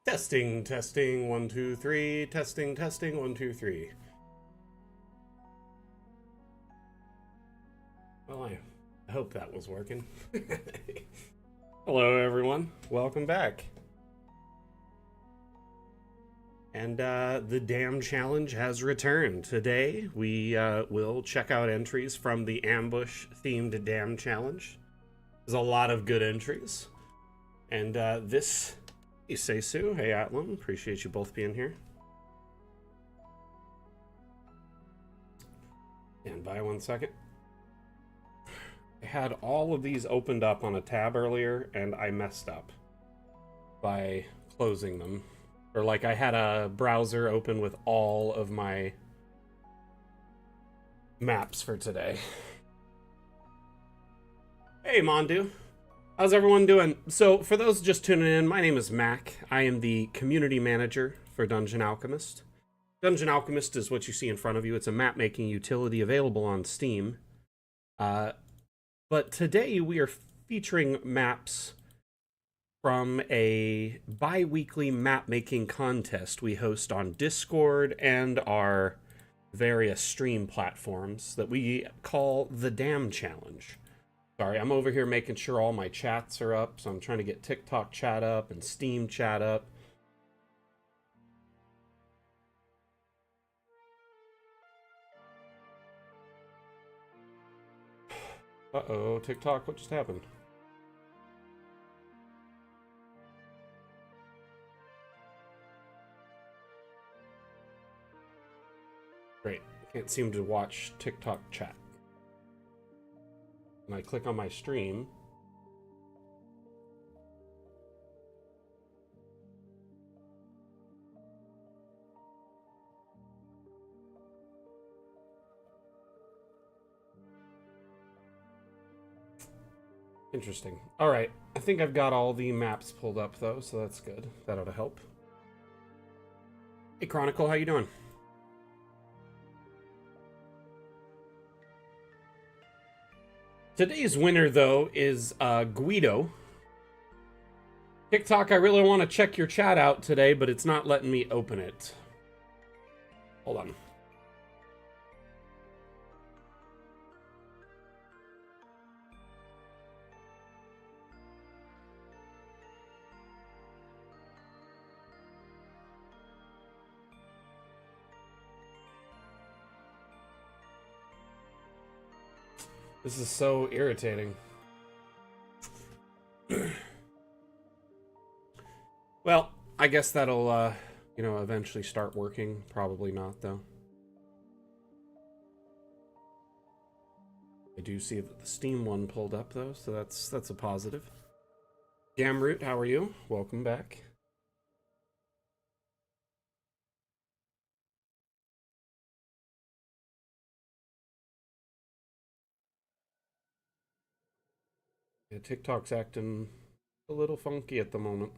Testing, testing, 1, 2, 3. Testing, testing, 1, 2, 3. Well, I hope that was working. Hello, everyone. Welcome back. And the Dam Challenge has returned. Today, we will check out entries from the ambush-themed Dam Challenge. There's a lot of good entries. And this... Hey, Seisu. Hey, Atlam. Appreciate you both being here. Stand by 1 second. I had all of these opened up on a tab earlier, and I messed up by closing them. Or, like, I had a browser open with all of my maps for today. Hey, Mondu. How's everyone doing? So, for those just tuning in, my name is Mac. I am the community manager for Dungeon Alchemist. Dungeon Alchemist is what you see in front of you. It's a map-making utility available on Steam. But today we are featuring maps from a bi-weekly map-making contest we host on Discord and our various stream platforms that we call the Dam Challenge. Sorry, I'm over here making sure all my chats are up, so I'm trying to get TikTok chat up and Steam chat up. Uh-oh, TikTok, what just happened? Great, can't seem to watch TikTok chat. And I click on my stream. Interesting. All right, I think I've got all the maps pulled up though, so that's good. That ought to help. Hey, Chronicle, how you doing? Today's winner, though, is Guido. TikTok, I really want to check your chat out today, but it's not letting me open it. Hold on. This is so irritating. Well, I guess that'll, eventually start working. Probably not, though. I do see that the Steam one pulled up, though, so that's a positive. Gamroot, how are you? Welcome back. Yeah, TikTok's acting a little funky at the moment.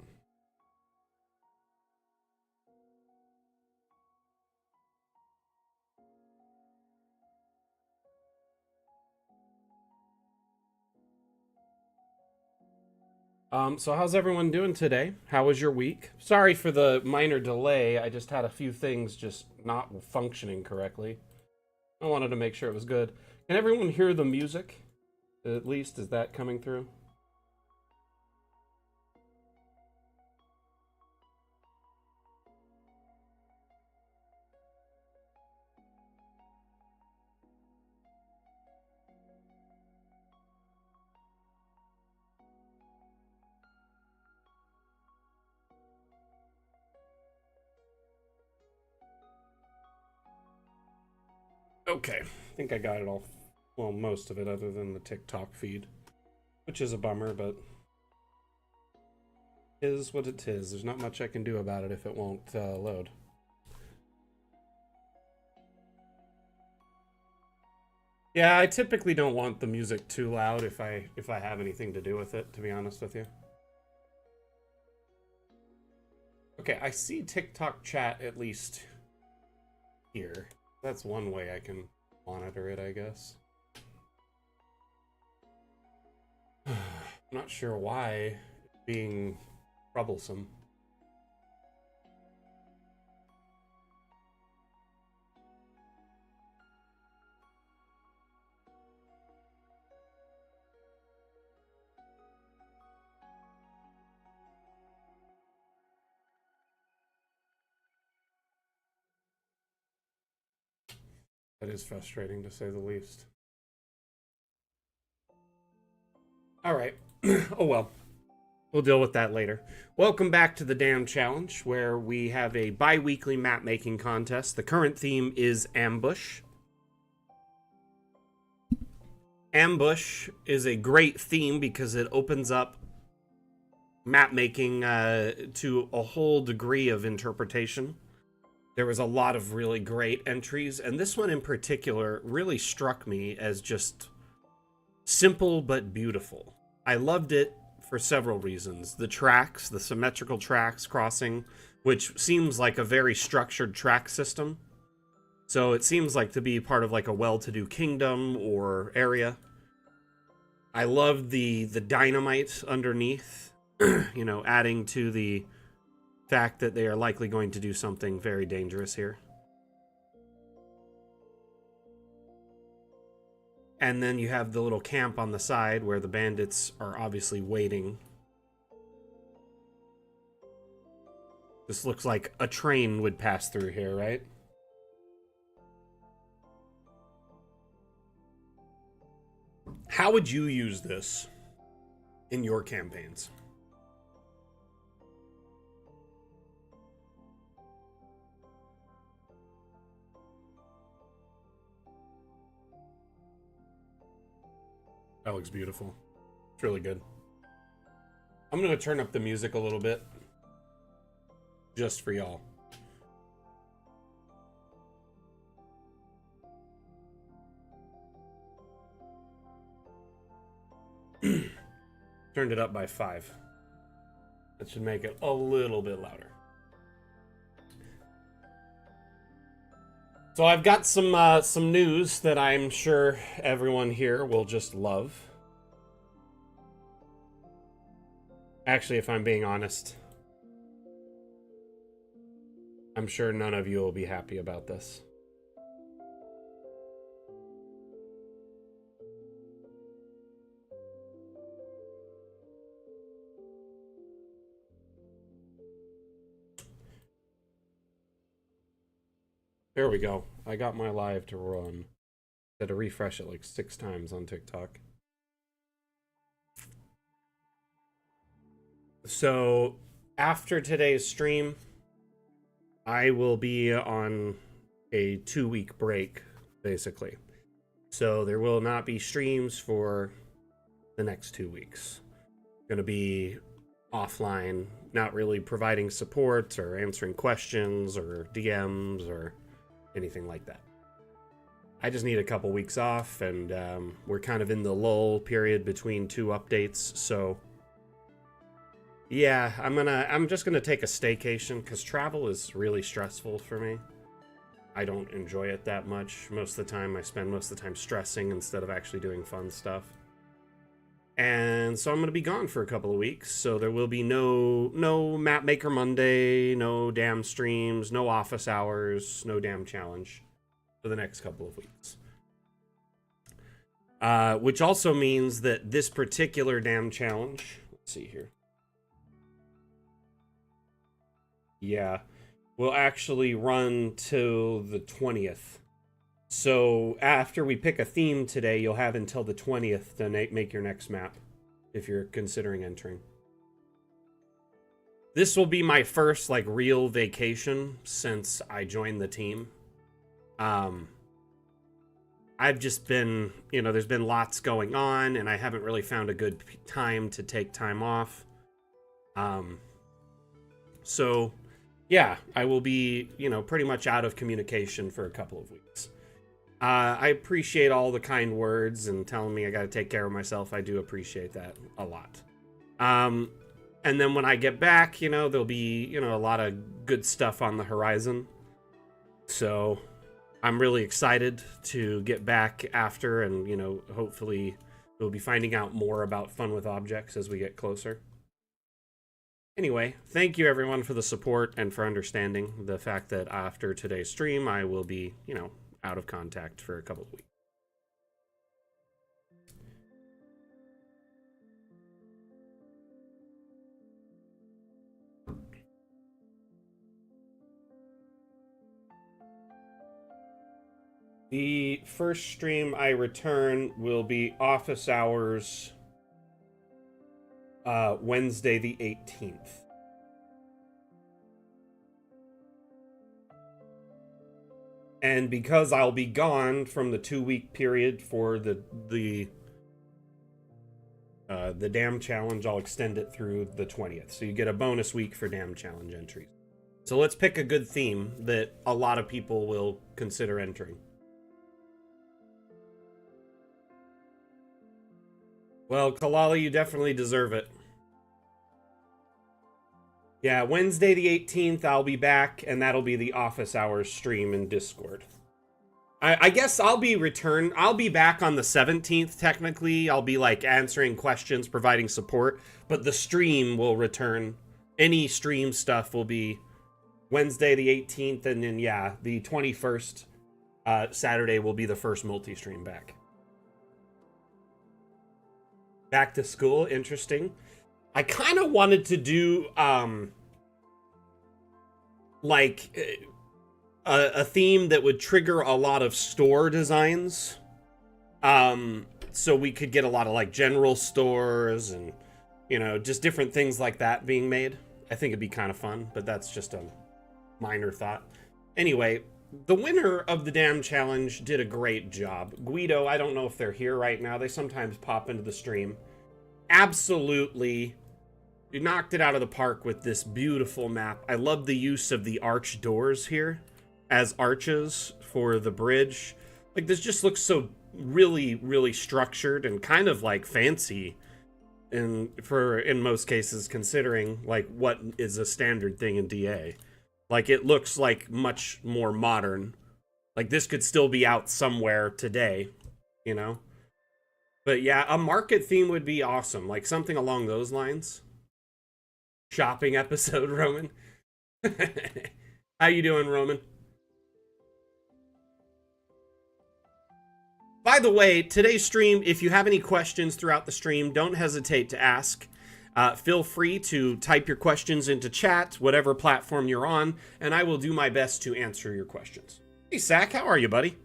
So how's everyone doing today? How was your week? Sorry for the minor delay. I just had a few things just not functioning correctly. I wanted to make sure it was good. Can everyone hear the music? At least, is that coming through? Okay, I think I got it all. Well, most of it, other than the TikTok feed, which is a bummer, but is what it is. There's not much I can do about it if it won't load. Yeah, I typically don't want the music too loud if I have anything to do with it, to be honest with you. Okay, I see TikTok chat at least here. That's one way I can monitor it, I guess. I'm not sure why it's being troublesome. That is frustrating, to say the least. All right. Oh well. We'll deal with that later. Welcome back to the Damn Challenge, where we have a bi-weekly map-making contest. The current theme is Ambush. Ambush is a great theme because it opens up map-making to a whole degree of interpretation. There was a lot of really great entries, and this one in particular really struck me as just simple but beautiful. I loved it for several reasons. The tracks, the symmetrical tracks crossing, which seems like a very structured track system. So it seems like to be part of like a well-to-do kingdom or area. I loved the dynamite underneath, you know, adding to the fact that they are likely going to do something very dangerous here. And then you have the little camp on the side where the bandits are obviously waiting. This looks like a train would pass through here, right? How would you use this in your campaigns? That looks beautiful. It's really good. I'm going to turn up the music a little bit. Just for y'all. Turned it up by 5. That should make it a little bit louder. So I've got some news that I'm sure everyone here will just love. Actually, if I'm being honest, I'm sure none of you will be happy about this. There we go. I got my live to run. I had to refresh it like 6 times on TikTok. So, after today's stream, I will be on a 2-week break, basically. So, there will not be streams for the next 2 weeks. Gonna be offline, not really providing support or answering questions or DMs or anything like that. I just need a couple weeks off, and we're kind of in the lull period between 2 updates, so yeah, I'm just gonna take a staycation because travel is really stressful for me. I don't enjoy it that much. Most of the time, I spend most of the time stressing instead of actually doing fun stuff. And so I'm gonna be gone for a couple of weeks. So there will be no Map Maker Monday, no damn streams, no office hours, no damn challenge for the next couple of weeks. Which also means that this particular damn challenge, let's see here. Yeah, will actually run till the 20th. So after we pick a theme today, you'll have until the 20th to make your next map, if you're considering entering. This will be my first, like, real vacation since I joined the team. I've just been, you know, there's been lots going on, and I haven't really found a good time to take time off. So, yeah, I will be, you know, pretty much out of communication for a couple of weeks. I appreciate all the kind words and telling me I got to take care of myself. I do appreciate that a lot. And then when I get back, you know, there'll be, you know, a lot of good stuff on the horizon. So I'm really excited to get back after, and, you know, hopefully we'll be finding out more about Fun with Objects as we get closer. Anyway, thank you everyone for the support and for understanding the fact that after today's stream, I will be, you know, out of contact for a couple of weeks. The first stream I return will be office hours, Wednesday the 18th. And because I'll be gone from the 2-week period for the Dam Challenge, I'll extend it through the 20th. So you get a bonus week for Dam Challenge entries. So let's pick a good theme that a lot of people will consider entering. Well, Kalali, you definitely deserve it. Yeah, Wednesday the 18th, I'll be back, and that'll be the office hours stream in Discord. I guess I'll be back on the 17th, technically. I'll be, like, answering questions, providing support, but the stream will return. Any stream stuff will be Wednesday the 18th, and then, yeah, the 21st, Saturday will be the first multi-stream back. Back to school, interesting. I kind of wanted to do, like, a theme that would trigger a lot of store designs. So we could get a lot of, like, general stores and, you know, just different things like that being made. I think it'd be kind of fun, but that's just a minor thought. Anyway, the winner of the Dam Challenge did a great job. Guido, I don't know if they're here right now. They sometimes pop into the stream. Absolutely, you knocked it out of the park with this beautiful map. I love the use of the arch doors here as arches for the bridge. Like, this just looks so really, really structured and kind of, like, fancy in most cases, considering, like, what is a standard thing in DA. Like, it looks like much more modern. Like, this could still be out somewhere today, you know? But yeah, a market theme would be awesome. Like, something along those lines. Shopping episode, Roman. How you doing, Roman? By the way, today's stream, if you have any questions throughout the stream, don't hesitate to ask. Feel free to type your questions into chat, whatever platform you're on, and I will do my best to answer your questions. Hey, Sack, how are you, buddy?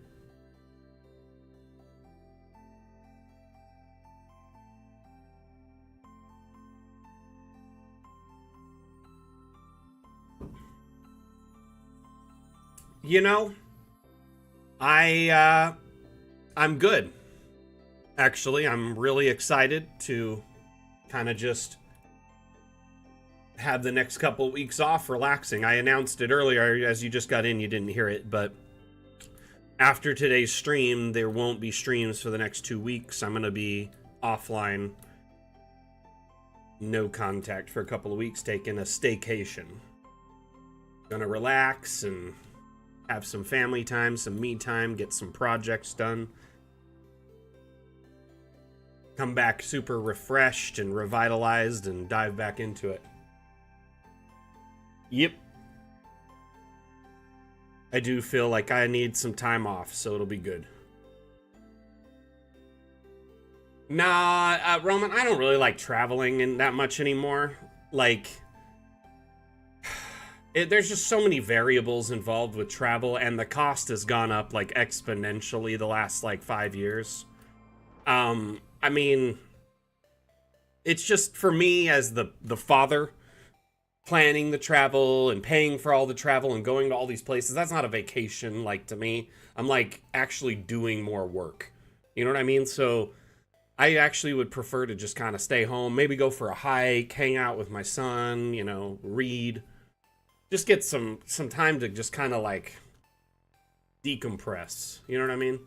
You know, I'm good. Actually, I'm really excited to kind of just have the next couple weeks off relaxing. I announced it earlier, as you just got in, you didn't hear it, but after today's stream, there won't be streams for the next 2 weeks. I'm going to be offline, no contact for a couple of weeks, taking a staycation. Gonna relax and have some family time, some me time, get some projects done. Come back super refreshed and revitalized and dive back into it. Yep. I do feel like I need some time off, so it'll be good. Nah, Roman, I don't really like traveling in that much anymore. Like, there's just so many variables involved with travel, and the cost has gone up, like, exponentially the last, like, 5 years. I mean, it's just, for me, as the father, planning the travel and paying for all the travel and going to all these places, that's not a vacation, like, to me. I'm, like, actually doing more work. You know what I mean? So I actually would prefer to just kind of stay home, maybe go for a hike, hang out with my son, you know, read. Just get some time to just kind of, like, decompress. You know what I mean?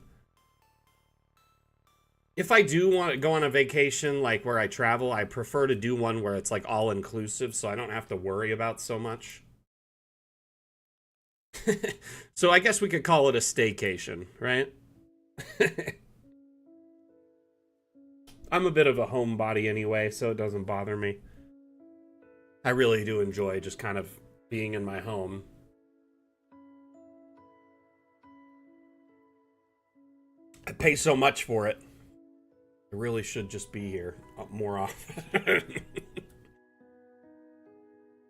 If I do want to go on a vacation, like, where I travel, I prefer to do one where it's, like, all-inclusive, so I don't have to worry about so much. So I guess we could call it a staycation, right? I'm a bit of a homebody anyway, so it doesn't bother me. I really do enjoy just kind of being in my home. I pay so much for it. I really should just be here more often.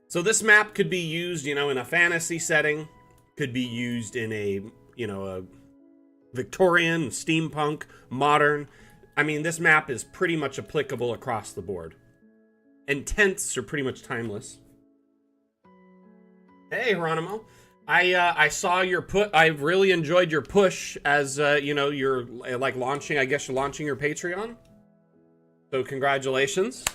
So this map could be used, you know, in a fantasy setting. Could be used in a, you know, Victorian, steampunk, modern. I mean, this map is pretty much applicable across the board. And tents are pretty much timeless. Hey, Geronimo. I saw your I really enjoyed your push as, you know, you're like launching, I guess you're launching your Patreon. So congratulations.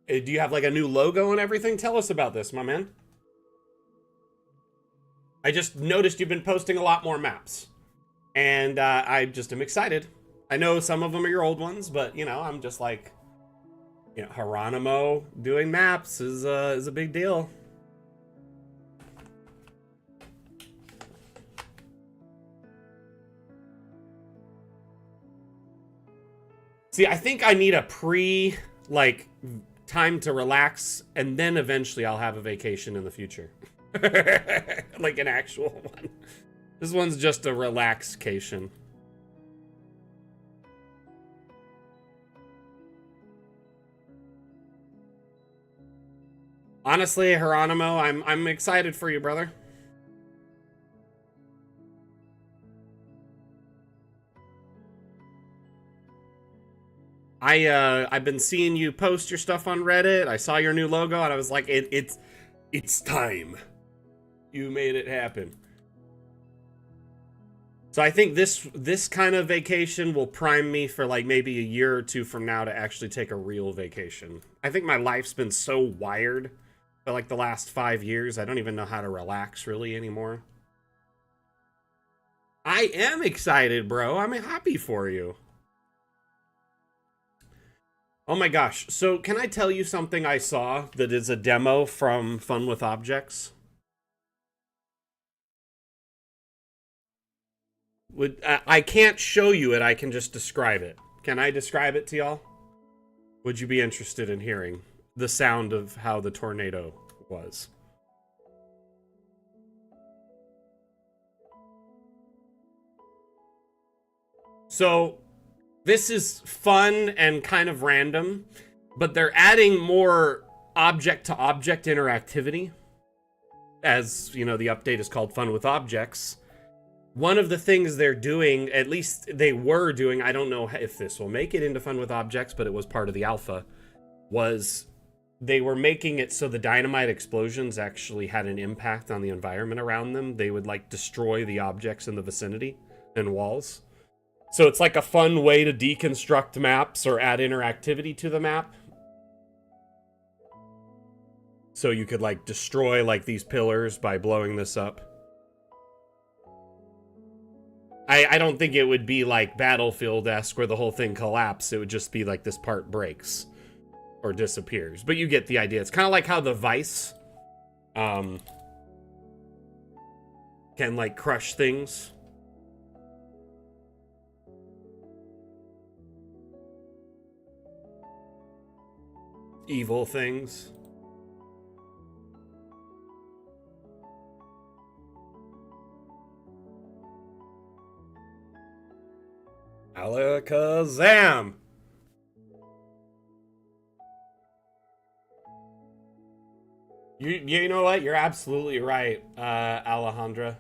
Do you have like a new logo and everything? Tell us about this, my man. I just noticed you've been posting a lot more maps. And I just am excited. I know some of them are your old ones, but, you know, I'm just like, you know, Geronimo doing maps is a big deal. See, I think I need a like, time to relax, and then eventually I'll have a vacation in the future. Like an actual one. This one's just a relaxcation. Honestly, Geronimo, I'm excited for you, brother. I've been seeing you post your stuff on Reddit. I saw your new logo and I was like, it's time. You made it happen. So I think this kind of vacation will prime me for like maybe a year or two from now to actually take a real vacation. I think my life's been so wired for like the last 5 years, I don't even know how to relax really anymore. I am excited, bro. I'm happy for you. Oh my gosh. So can I tell you something I saw that is a demo from Fun with Objects? I can't show you it, I can just describe it. Can I describe it to y'all? Would you be interested in hearing the sound of how the tornado was? So, this is fun and kind of random, but they're adding more object-to-object interactivity. As, you know, the update is called Fun with Objects. One of the things they're doing, at least they were doing, I don't know if this will make it into Fun with Objects, but it was part of the alpha, was they were making it so the dynamite explosions actually had an impact on the environment around them. They would, like, destroy the objects in the vicinity and walls. So it's like a fun way to deconstruct maps or add interactivity to the map. So you could, like, destroy, like, these pillars by blowing this up. I don't think it would be like Battlefield-esque where the whole thing collapses. It would just be like this part breaks or disappears. But you get the idea. It's kind of like how the Vice can like crush things. Evil things. Alakazam! You know what? You're absolutely right, Alejandra.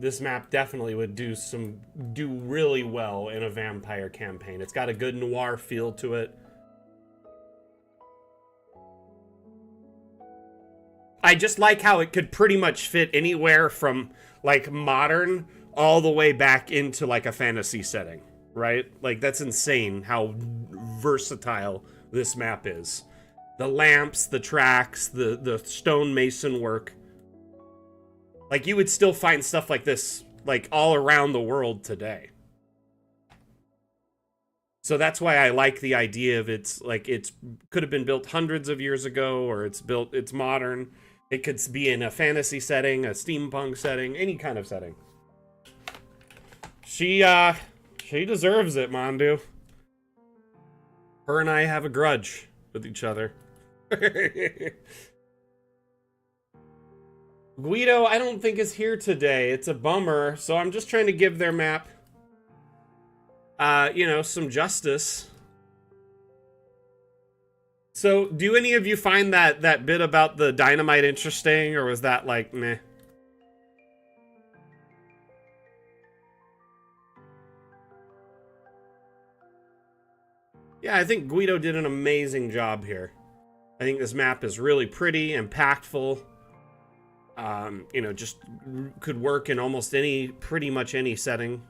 This map definitely would do really well in a vampire campaign. It's got a good noir feel to it. I just like how it could pretty much fit anywhere from like modern all the way back into like a fantasy setting, right? Like that's insane how versatile this map is. The lamps, the tracks, the stonemason work. Like you would still find stuff like this like all around the world today. So that's why I like the idea of it's could have been built hundreds of years ago, or it's modern. It could be in a fantasy setting, a steampunk setting, any kind of setting. She deserves it, Mondu. Her and I have a grudge with each other. Guido, I don't think is here today. It's a bummer, so I'm just trying to give their map, you know, some justice. So, do any of you find that bit about the dynamite interesting, or was that like, meh? Yeah, I think Guido did an amazing job here. I think this map is really pretty, impactful. You know, just could work in almost pretty much any setting.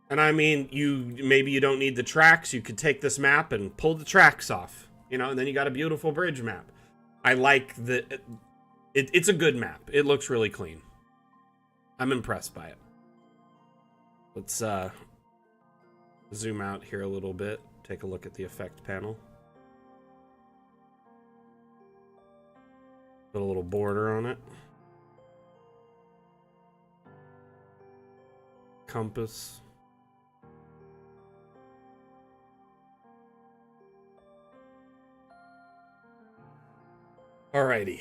And I mean, maybe you don't need the tracks. You could take this map and pull the tracks off, you know, and then you got a beautiful bridge map. I like it's a good map. It looks really clean. I'm impressed by it. Let's zoom out here a little bit. Take a look at the effect panel. Put a little border on it. Compass. Alrighty.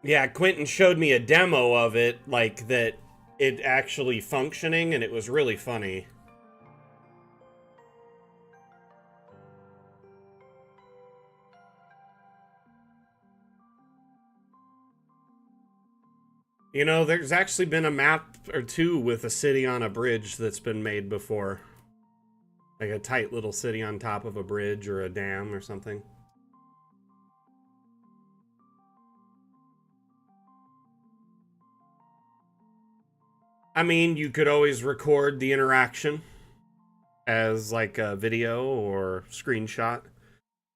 Yeah, Quentin showed me a demo of it, like that it actually functioning, and it was really funny. You know, there's actually been a map or two with a city on a bridge that's been made before. Like a tight little city on top of a bridge or a dam or something. I mean, you could always record the interaction as like a video or screenshot.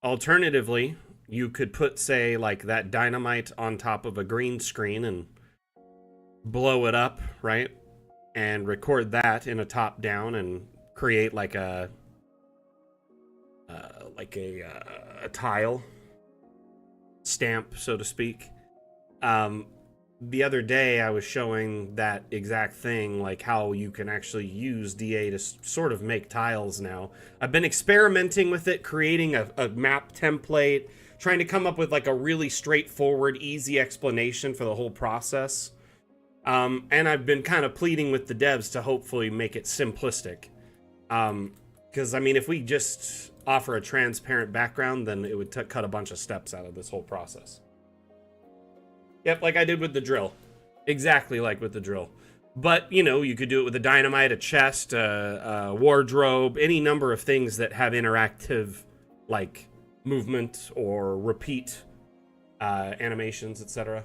Alternatively, you could put, say, like that dynamite on top of a green screen and blow it up, right? And record that in a top down and create like a tile stamp, so to speak. The other day I was showing that exact thing, like how you can actually use DA to sort of make tiles now. I've been experimenting with it, creating a map template, trying to come up with like a really straightforward, easy explanation for the whole process. And I've been kind of pleading with the devs to hopefully make it simplistic. Because, I mean, if we just offer a transparent background, then it would cut a bunch of steps out of this whole process. Yep, like I did with the drill. Exactly like with the drill. But, you know, you could do it with a dynamite, a chest, a wardrobe, any number of things that have interactive, like, movement or repeat animations, etc.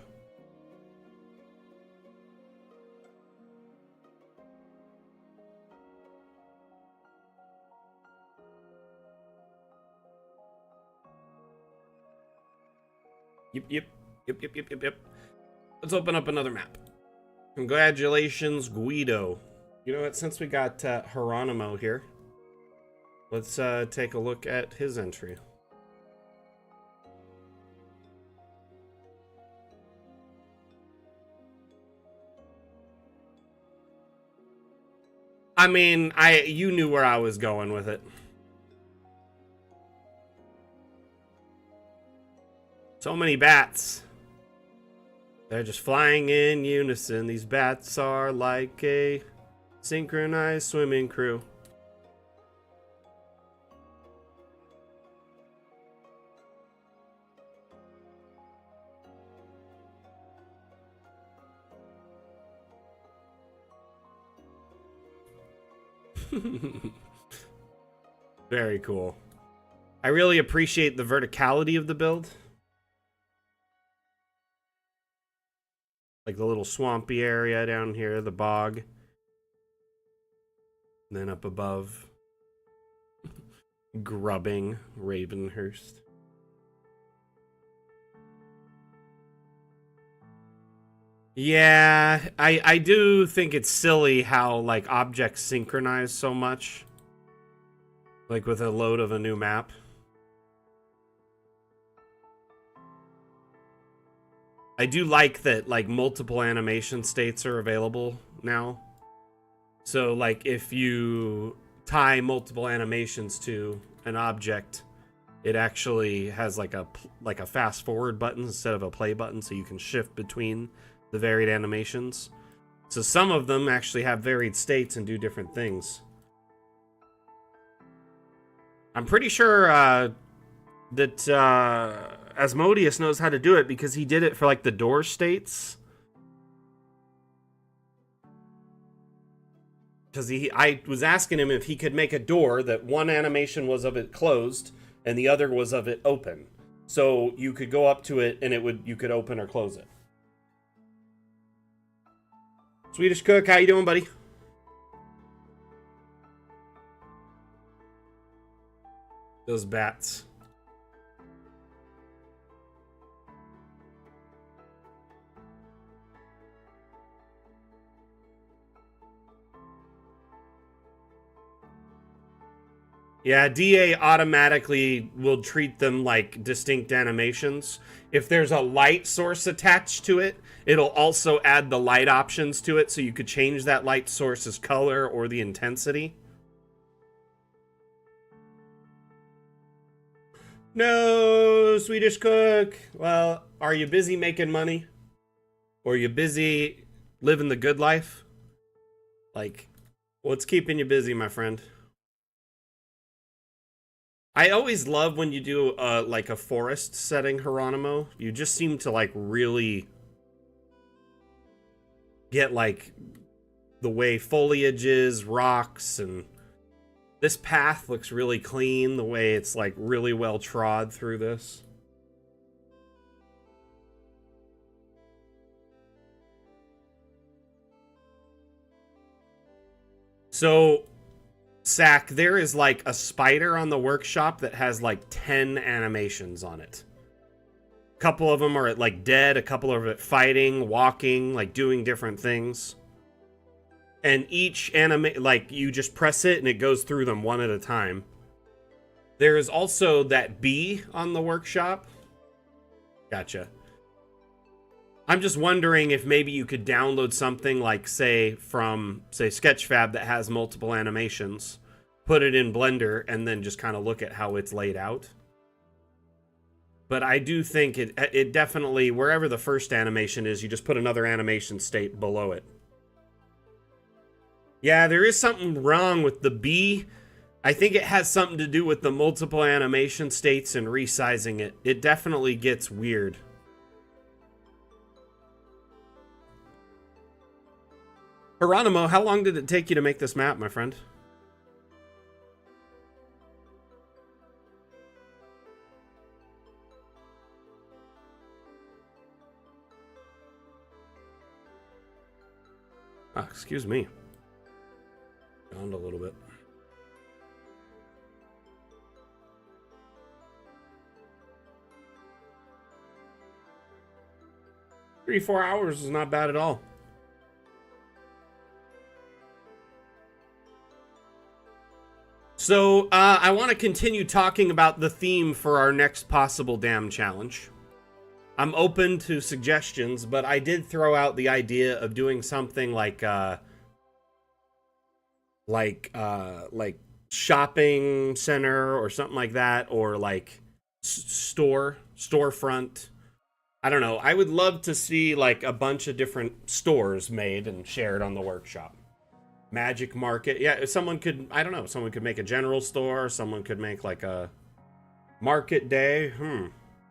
Yep. Let's open up another map. Congratulations, Guido. You know what, since we got Geronimo here, let's take a look at his entry. I mean, you knew where I was going with it. So many bats. They're just flying in unison. These bats are like a synchronized swimming crew. Very cool. I really appreciate the verticality of the build. Like the little swampy area down here, the bog. And then up above, grubbing Ravenhurst. Yeah, I do think it's silly how, like, objects synchronize so much. Like with a load of a new map. I do like that, like, multiple animation states are available now. So, like, if you tie multiple animations to an object, it actually has like a fast forward button instead of a play button, so you can shift between the varied animations. So some of them actually have varied states and do different things. I'm pretty sure that Asmodeus knows how to do it because he did it for like the door states. Because I was asking him if he could make a door that one animation was of it closed and the other was of it open. So you could go up to it and you could open or close it. Swedish Cook, how you doing, buddy? Those bats. Yeah, DA automatically will treat them like distinct animations. If there's a light source attached to it, it'll also add the light options to it, so you could change that light source's color or the intensity. No, Swedish Cook. Well, are you busy making money? Or are you busy living the good life? Like, what's keeping you busy, my friend? I always love when you do like a forest setting, Geronimo. You just seem to like really get like the way foliage is, rocks, and this path looks really clean, the way it's like really well trod through this. So, Sack, there is like a spider on the workshop that has like 10 animations on it. A couple of them are like dead, a couple of it fighting, walking, like doing different things. And each like you just press it and it goes through them one at a time. There is also that bee on the workshop. Gotcha. I'm just wondering if maybe you could download something like, say, from, say, Sketchfab that has multiple animations, put it in Blender, and then just kind of look at how it's laid out. But I do think it definitely, wherever the first animation is, you just put another animation state below it. Yeah, there is something wrong with the bee. I think it has something to do with the multiple animation states and resizing it. It definitely gets weird. Geronimo, how long did it take you to make this map, my friend? Ah, excuse me. Yawned a little bit. Three, 4 hours is not bad at all. So, I want to continue talking about the theme for our next possible dam challenge. I'm open to suggestions, but I did throw out the idea of doing something like shopping center or something like that, or like storefront. I don't know. I would love to see like a bunch of different stores made and shared on the workshop. Magic market. Yeah, someone could, I don't know, someone could make a general store, someone could make like a market day.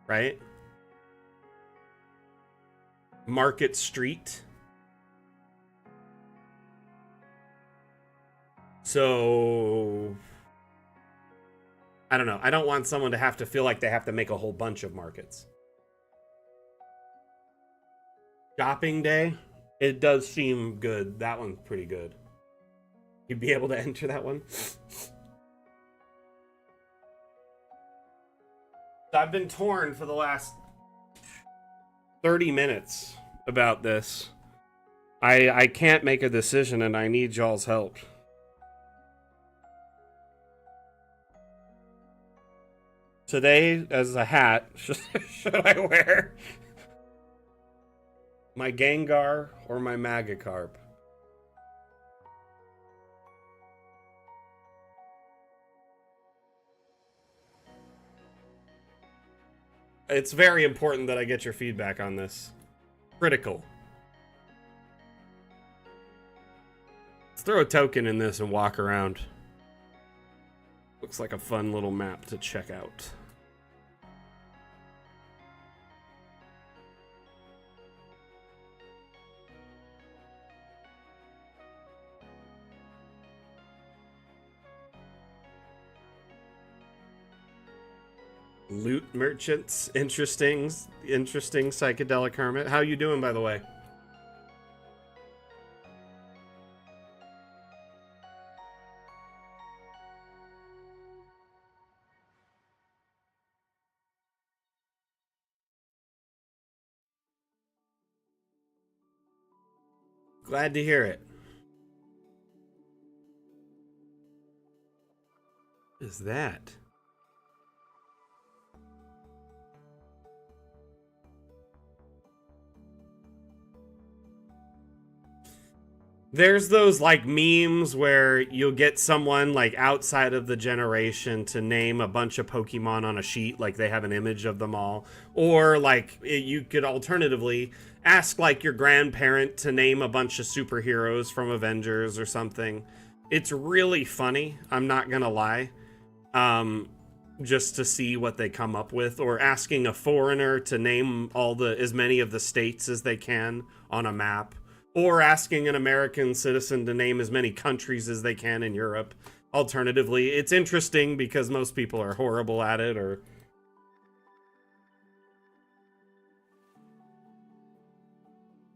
Right? Market street. So I don't know. I don't want someone to have to feel like they have to make a whole bunch of markets. Shopping day. It does seem good. That one's pretty good. You'd be able to enter that one. I've been torn for the last 30 minutes about this. I can't make a decision and I need y'all's help. Today, as a hat, should I wear my Gengar or my Magikarp? It's very important that I get your feedback on this. Critical. Let's throw a token in this and walk around. Looks like a fun little map to check out. Loot merchants, interesting psychedelic hermit. How you doing, by the way? Glad to hear it. What is that? There's those like memes where you'll get someone like outside of the generation to name a bunch of Pokemon on a sheet, like they have an image of them all. Or like you could alternatively ask like your grandparent to name a bunch of superheroes from Avengers or something. It's really funny, I'm not gonna lie. Just to see what they come up with, or asking a foreigner to name as many of the states as they can on a map. Or asking an American citizen to name as many countries as they can in Europe. Alternatively, it's interesting because most people are horrible at it, or...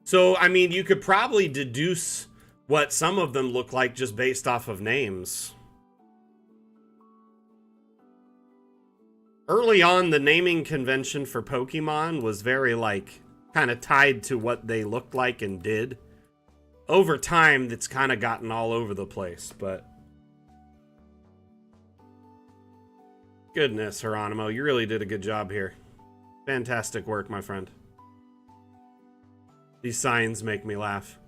So, I mean, you could probably deduce what some of them look like just based off of names. Early on, the naming convention for Pokemon was very, like, kind of tied to what they looked like and did. Over time, it's kind of gotten all over the place, but... Goodness, Geronimo, you really did a good job here. Fantastic work, my friend. These signs make me laugh.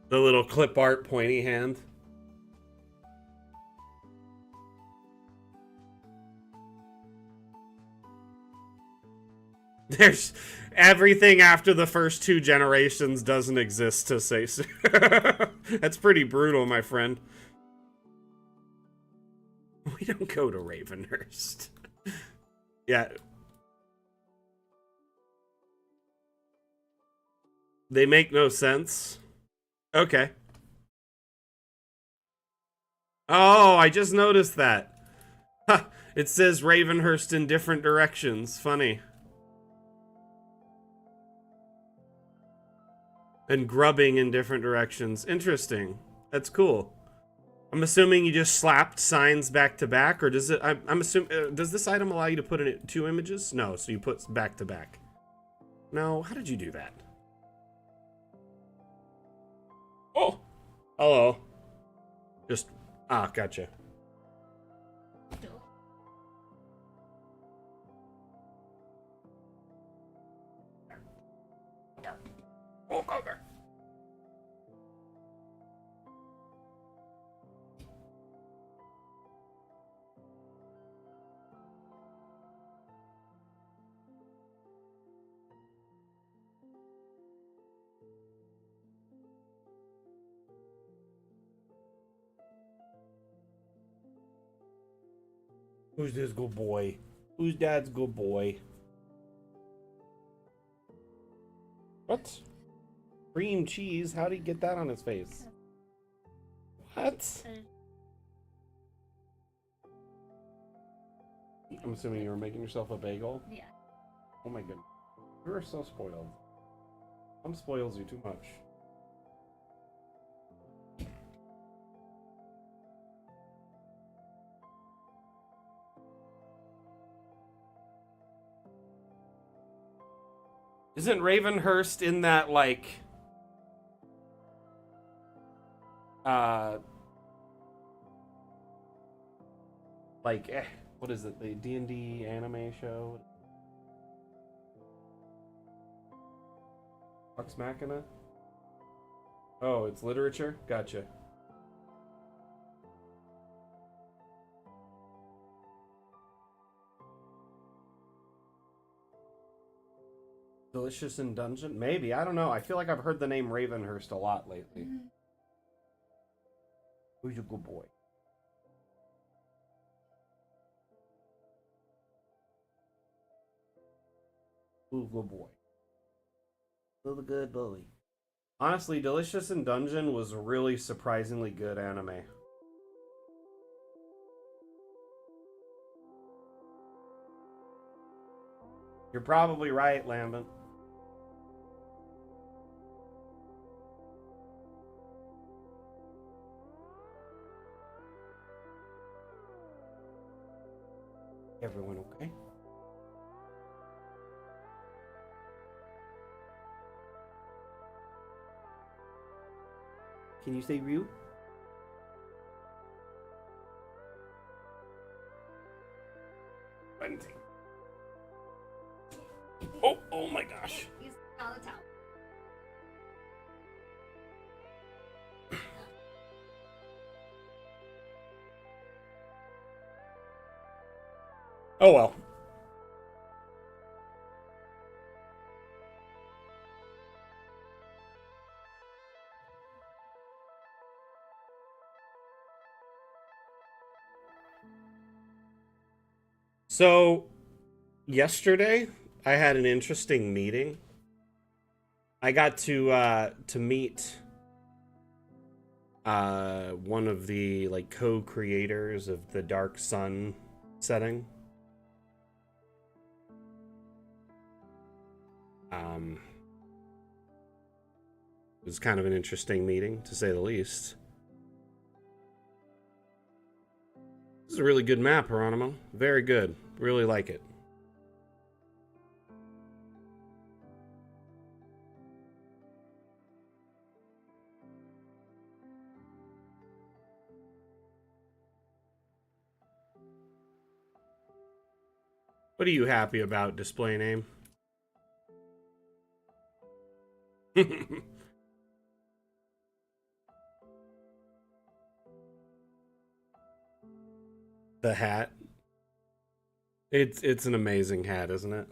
The little clip art pointy hand. There's everything after the first 2 generations doesn't exist to say so. That's pretty brutal, my friend. We don't go to Ravenhurst. Yeah. They make no sense. Okay. Oh, I just noticed that. Huh. It says Ravenhurst in different directions. Funny. And grubbing in different directions. Interesting. That's cool. I'm assuming you just slapped signs back to back, or does it? I'm assuming. Does this item allow you to put in 2 images? No, so you put back to back. No, how did you do that? Oh, hello. Just gotcha. Walk over. Who's this good boy? Who's dad's good boy? What? Cream cheese? How did he get that on his face? What? I'm assuming you were making yourself a bagel? Yeah. Oh my goodness. You are so spoiled. Mom spoils you too much. Isn't Ravenhurst in that, like... what is it? The D&D anime show? Vox Machina? Oh, it's literature? Gotcha. Delicious in Dungeon? Maybe. I don't know. I feel like I've heard the name Ravenhurst a lot lately. Who's a good boy? Who's a good boy? Who's a good boy? Honestly, Delicious in Dungeon was really surprisingly good anime. You're probably right, Lambent. Everyone okay? Can you say Ryu? Oh my gosh. He's on the towel. Oh well. So, yesterday I had an interesting meeting. I got to meet one of the like co-creators of the Dark Sun setting. It was kind of an interesting meeting, to say the least. This is a really good map, Hieronymo. Very good. Really like it. What are you happy about, display name? The hat. It's an amazing hat, isn't it?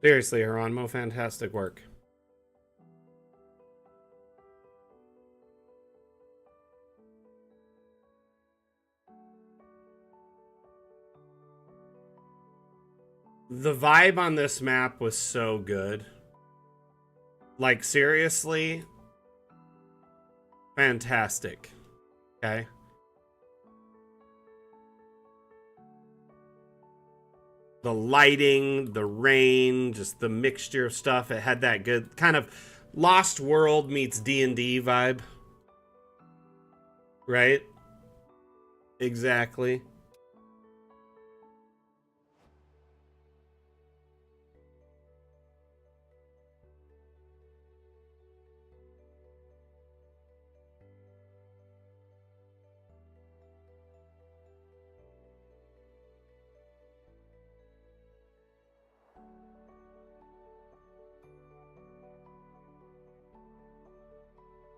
Seriously, Hieronymo, fantastic work. The vibe on this map was so good. Like, seriously, fantastic. Okay? The lighting, the rain, just the mixture of stuff. It had that good kind of Lost World meets D&D vibe. Right? Exactly.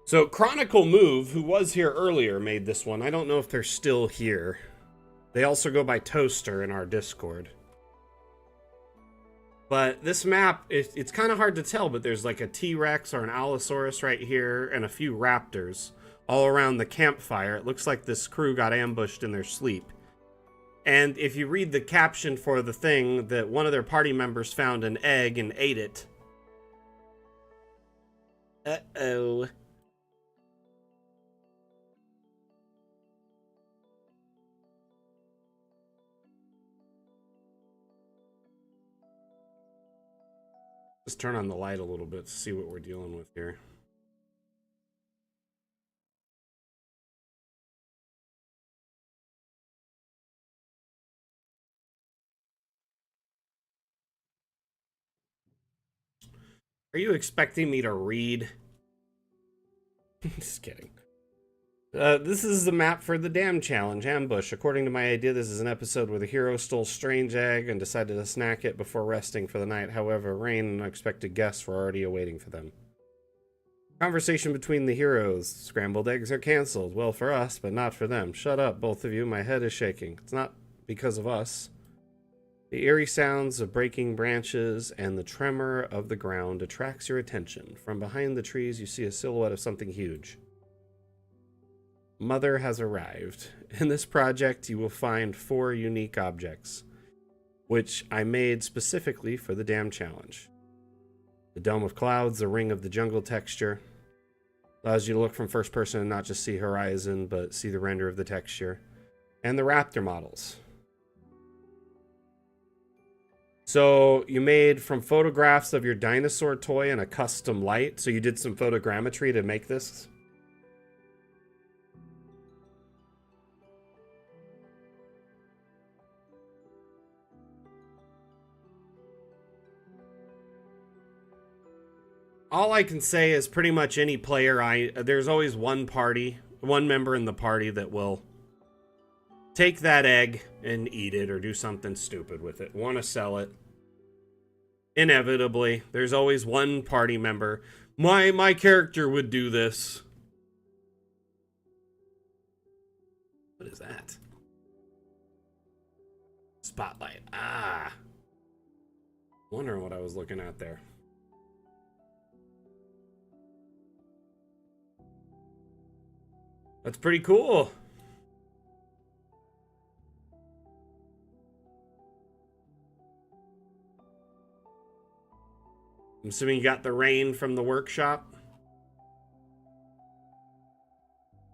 So Chronicle Move, who was here earlier, made this one. I don't know if they're still here. They also go by Toaster in our Discord. But this map, it's kind of hard to tell, but there's like a T-Rex or an Allosaurus right here and a few raptors all around the campfire. It looks like this crew got ambushed in their sleep. And if you read the caption for the thing, that one of their party members found an egg and ate it. Uh-oh. Let's turn on the light a little bit to see what we're dealing with here. Are you expecting me to read? Just kidding. This is the map for the Dam Challenge, Ambush. According to my idea, this is an episode where the hero stole strange egg and decided to snack it before resting for the night. However, Rain and unexpected guests were already awaiting for them. Conversation between the heroes. Scrambled eggs are canceled. Well, for us, but not for them. Shut up, both of you. My head is shaking. It's not because of us. The eerie sounds of breaking branches and the tremor of the ground attracts your attention. From behind the trees, you see a silhouette of something huge. Mother has arrived. In this project, you will find 4 unique objects, which I made specifically for the Dam Challenge. The Dome of Clouds, the Ring of the Jungle texture, allows you to look from first person and not just see horizon, but see the render of the texture. And the Raptor models. So you made from photographs of your dinosaur toy and a custom light. So you did some photogrammetry to make this? All I can say is pretty much any player, there's always one member in the party that will take that egg and eat it or do something stupid with it. Want to sell it. Inevitably, there's always one party member. My character would do this. What is that? Spotlight. Ah. Wondering what I was looking at there. That's pretty cool. I'm assuming you got the rain from the workshop.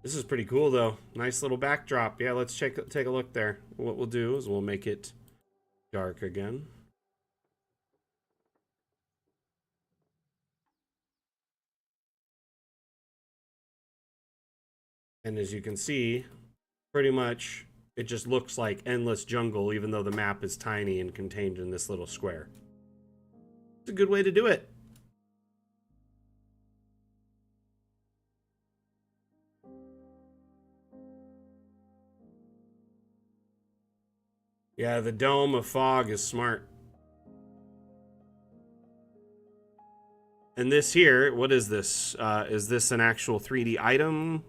This is pretty cool, though. Nice little backdrop. Yeah, let's take a look there. What we'll do is we'll make it dark again. And as you can see, pretty much it just looks like endless jungle, even though the map is tiny and contained in this little square. It's a good way to do it. Yeah, the dome of fog is smart. And this here, what is this? Is this an actual 3D item?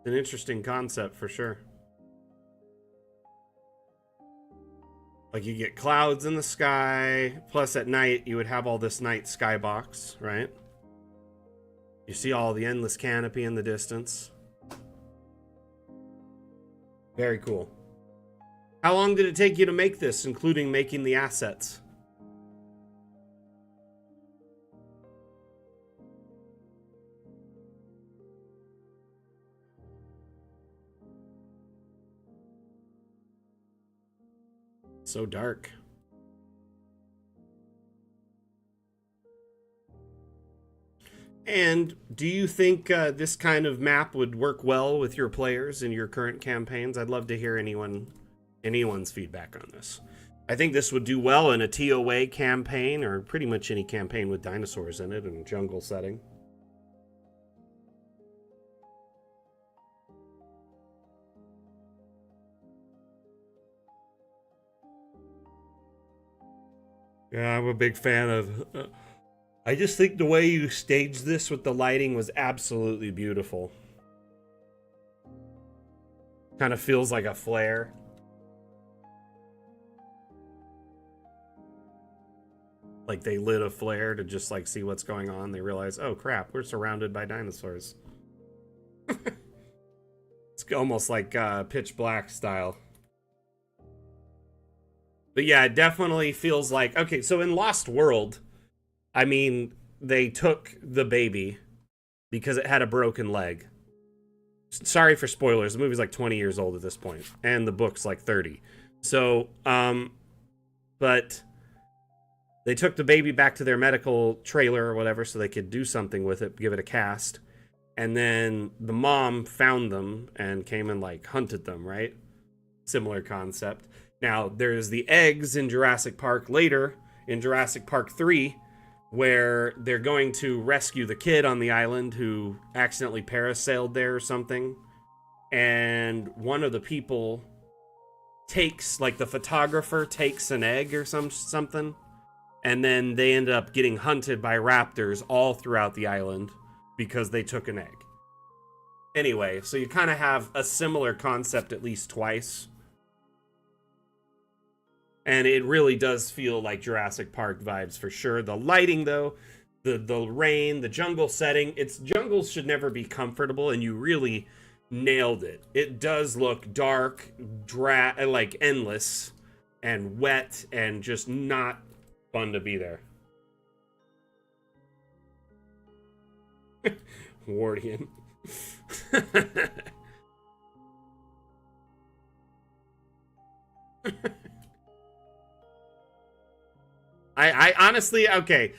An interesting concept for sure. Like you get clouds in the sky, plus at night you would have all this night skybox, right? You see all the endless canopy in the distance. Very cool. How long did it take you to make this, including making the assets? So dark. And do you think this kind of map would work well with your players in your current campaigns? I'd love to hear anyone's feedback on this. I think this would do well in a TOA campaign, or pretty much any campaign with dinosaurs in it and a jungle setting. Yeah, I'm a big fan of... I just think the way you staged this with the lighting was absolutely beautiful. Kind of feels like a flare. Like they lit a flare to just like see what's going on. They realize, oh crap, we're surrounded by dinosaurs. It's almost like pitch black style. But yeah, it definitely feels like... Okay, so in Lost World, I mean, they took the baby because it had a broken leg. Sorry for spoilers. The movie's like 20 years old at this point, and the book's like 30. So, but they took the baby back to their medical trailer or whatever so they could do something with it, give it a cast. And then the mom found them and came and like hunted them, right? Similar concept. Now, there's the eggs in Jurassic Park later, in Jurassic Park 3, where they're going to rescue the kid on the island who accidentally parasailed there or something. And one of the people takes, like the photographer takes an egg or something, And then they ended up getting hunted by raptors all throughout the island because they took an egg. Anyway, so you kind of have a similar concept at least twice. And it really does feel like Jurassic Park vibes for sure. The lighting, though, the rain, the jungle setting, jungles should never be comfortable, and you really nailed it. It does look dark, like endless, and wet, and just not fun to be there. Wardian. I honestly, okay,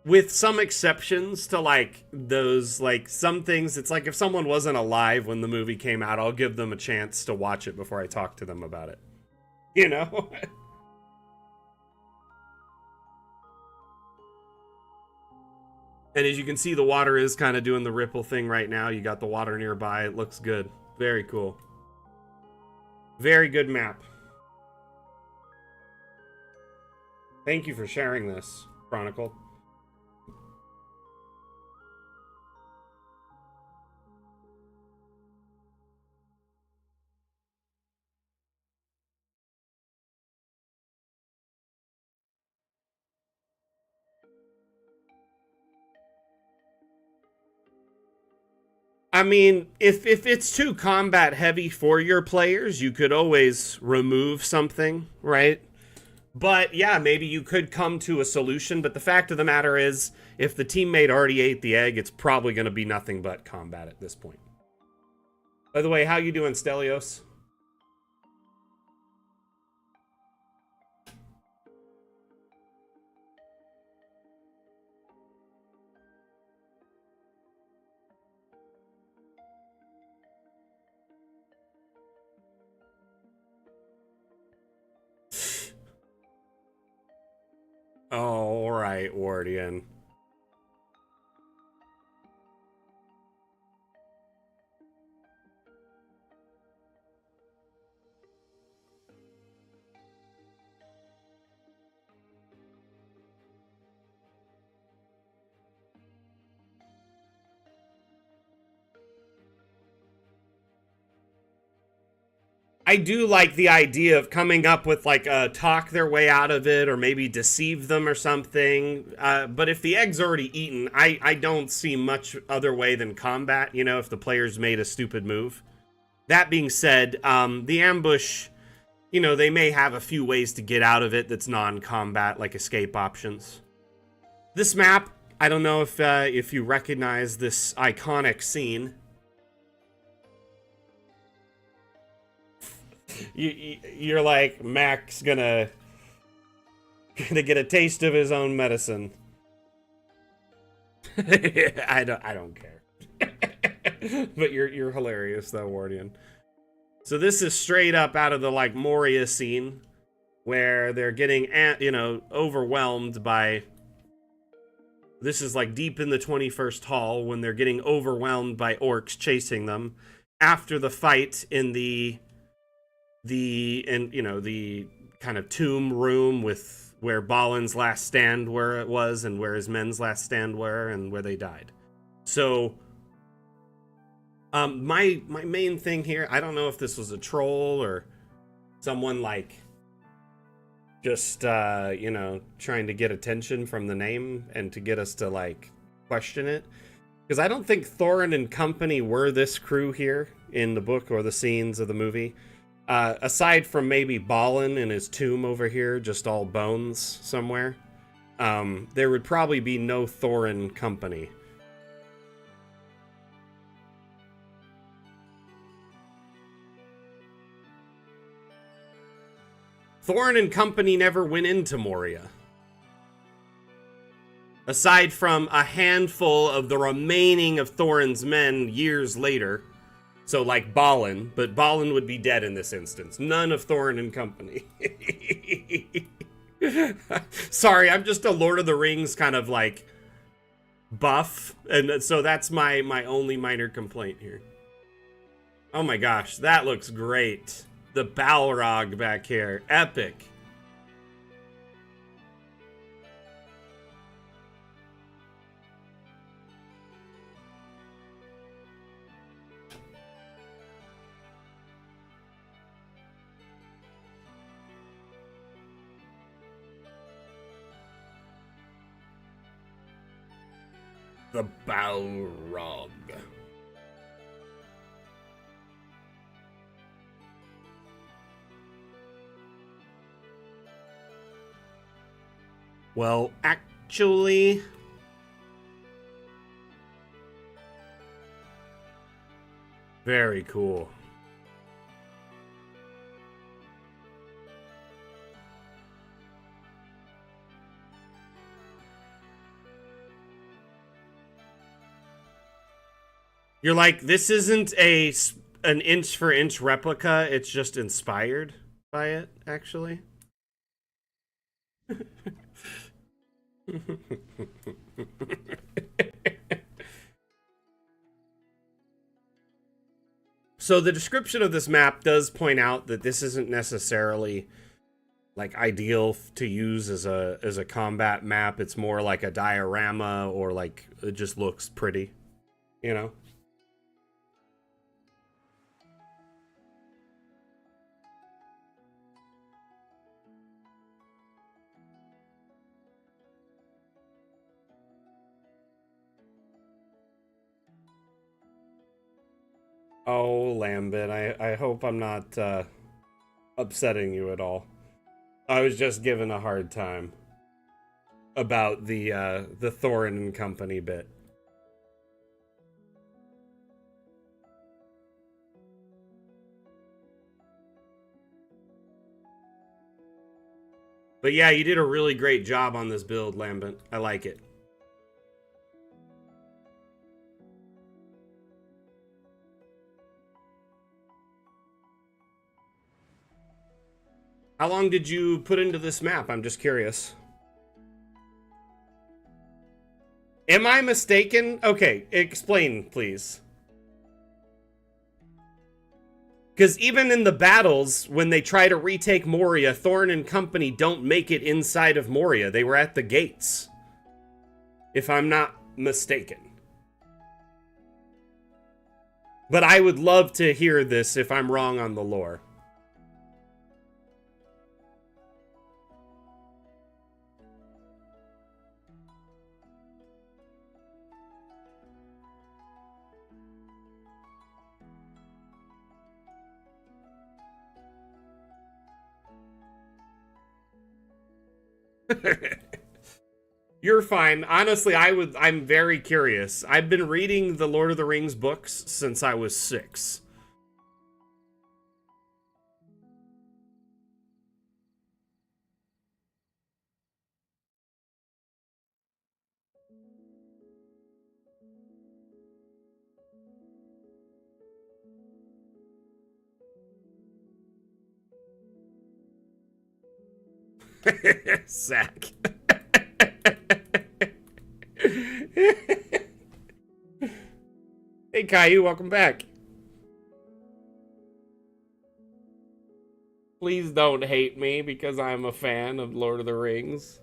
with some exceptions to like those, like some things, it's like if someone wasn't alive when the movie came out, I'll give them a chance to watch it before I talk to them about it. You know? And as you can see, the water is kind of doing the ripple thing right now. You got the water nearby. It looks good. Very cool. Very good map. Thank you for sharing this, Chronicle. I mean, if it's too combat heavy for your players, you could always remove something, right? But yeah, maybe you could come to a solution. But the fact of the matter is, if the teammate already ate the egg, it's probably going to be nothing but combat at this point. By the way, how you doing, Stelios? All right, Wardian. I do like the idea of coming up with like talk their way out of it, or maybe deceive them or something. But if the egg's already eaten, I don't see much other way than combat, you know, if the players made a stupid move. That being said, the ambush, you know, they may have a few ways to get out of it that's non-combat, like escape options. This map, I don't know if you recognize this iconic scene. You're like, Mac's gonna get a taste of his own medicine. I don't care. But you're hilarious though, Wardian. So this is straight up out of the like Moria scene, where they're getting overwhelmed by. This is like deep in the 21st hall when they're getting overwhelmed by orcs chasing them after the fight in the kind of tomb room with where Balin's last stand where it was, and where his men's last stand were, and where they died. So my main thing here, I don't know if this was a troll or someone like just trying to get attention from the name and to get us to like question it, because I don't think Thorin and company were this crew here in the book or the scenes of the movie. Aside from maybe Balin in his tomb over here, just all bones somewhere, there would probably be no Thorin company. Thorin and company never went into Moria. Aside from a handful of the remaining of Thorin's men years later. So like Balin, but Balin would be dead in this instance. None of Thorin and company. Sorry, I'm just a Lord of the Rings kind of like buff, and so that's my only minor complaint here. Oh my gosh, that looks great. The Balrog back here, epic. The Balrog. Well, actually, very cool. You're like, this isn't an inch for inch replica, it's just inspired by it, actually. So the description of this map does point out that this isn't necessarily like ideal to use as a combat map. It's more like a diorama, or like it just looks pretty, you know? Oh, Lambit, I hope I'm not upsetting you at all. I was just given a hard time about the Thorin and Company bit. But yeah, you did a really great job on this build, Lambent. I like it. How long did you put into this map? I'm just curious. Am I mistaken? Okay, explain, please. Because even in the battles, when they try to retake Moria, Thorin and Company don't make it inside of Moria. They were at the gates. If I'm not mistaken. But I would love to hear this if I'm wrong on the lore. You're fine. Honestly, I'm very curious. I've been reading the Lord of the Rings books since I was 6. Zach. Hey, Caillou, welcome back. Please don't hate me because I'm a fan of Lord of the Rings.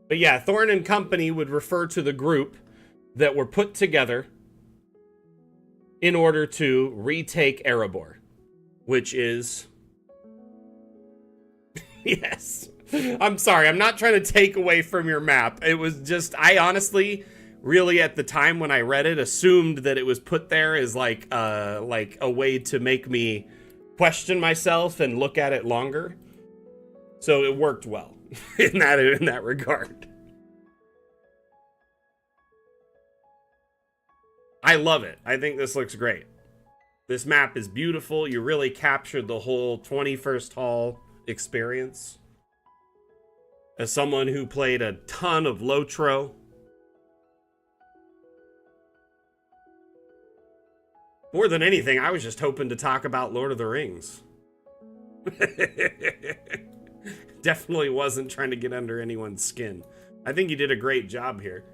But yeah, Thorin and Company would refer to the group that were put together in order to retake Erebor, which is... Yes. I'm sorry, I'm not trying to take away from your map. It was just, I honestly, really at the time when I read it, assumed that it was put there as like a way to make me question myself and look at it longer. So it worked well in that regard. I love it. I think this looks great. This map is beautiful. You really captured the whole 21st Hall experience. As someone who played a ton of Lotro, more than anything, I was just hoping to talk about Lord of the Rings. Definitely wasn't trying to get under anyone's skin. I think you did a great job here.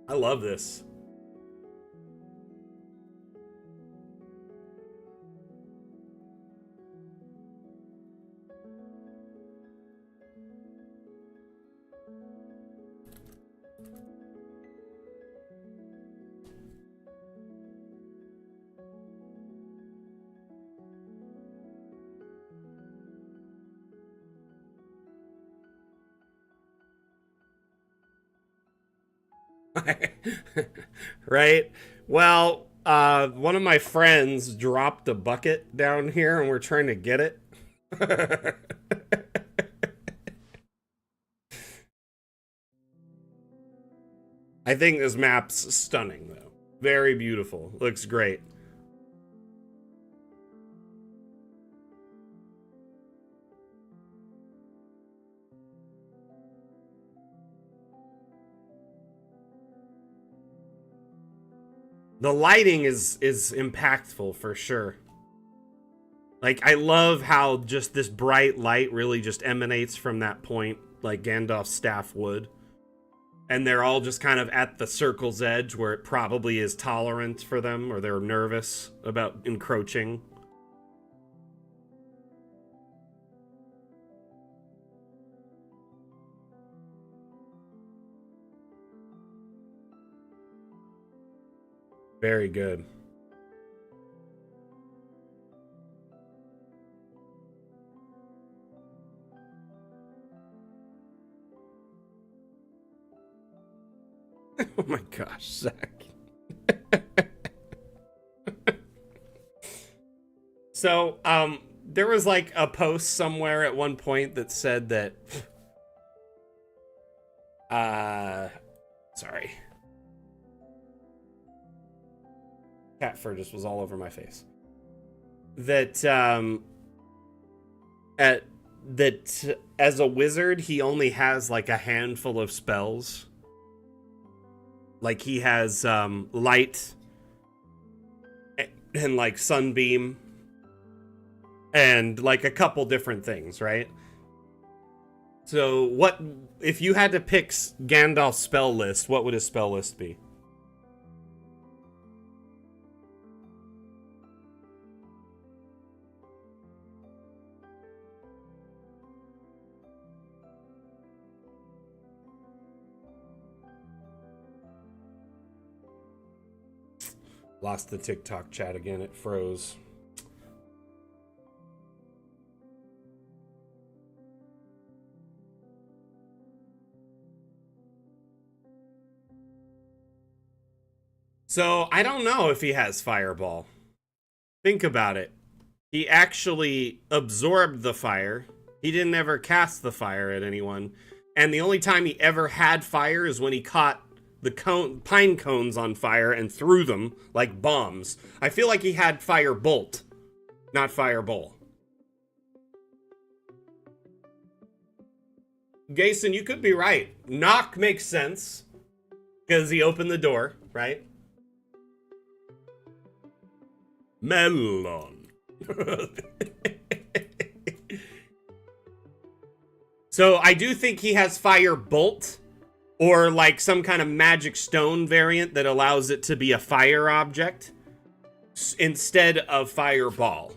I love this. Right? Well, one of my friends dropped a bucket down here and we're trying to get it. I think this map's stunning, though. Very beautiful. Looks great. The lighting is impactful for sure. Like, I love how just this bright light really just emanates from that point, like Gandalf's staff would. And they're all just kind of at the circle's edge where it probably is tolerant for them, or they're nervous about encroaching. Very good. Oh my gosh, Zach. So, there was like a post somewhere at one point that said that, sorry. Cat fur just was all over my face. That, as a wizard, he only has like a handful of spells. Like he has, light and like sunbeam and like a couple different things, right? So what if you had to pick Gandalf's spell list, what would his spell list be? Lost the TikTok chat again, it froze. So I don't know if he has Fireball. Think about it. He actually absorbed the fire. He didn't ever cast the fire at anyone. And the only time he ever had fire is when he caught the pine cones on fire and threw them like bombs. I feel like he had Fire Bolt, not Fireball. Gason, you could be right. Knock makes sense because he opened the door, right? Melon. So I do think he has Fire Bolt, or like some kind of magic stone variant that allows it to be a fire object instead of Fireball.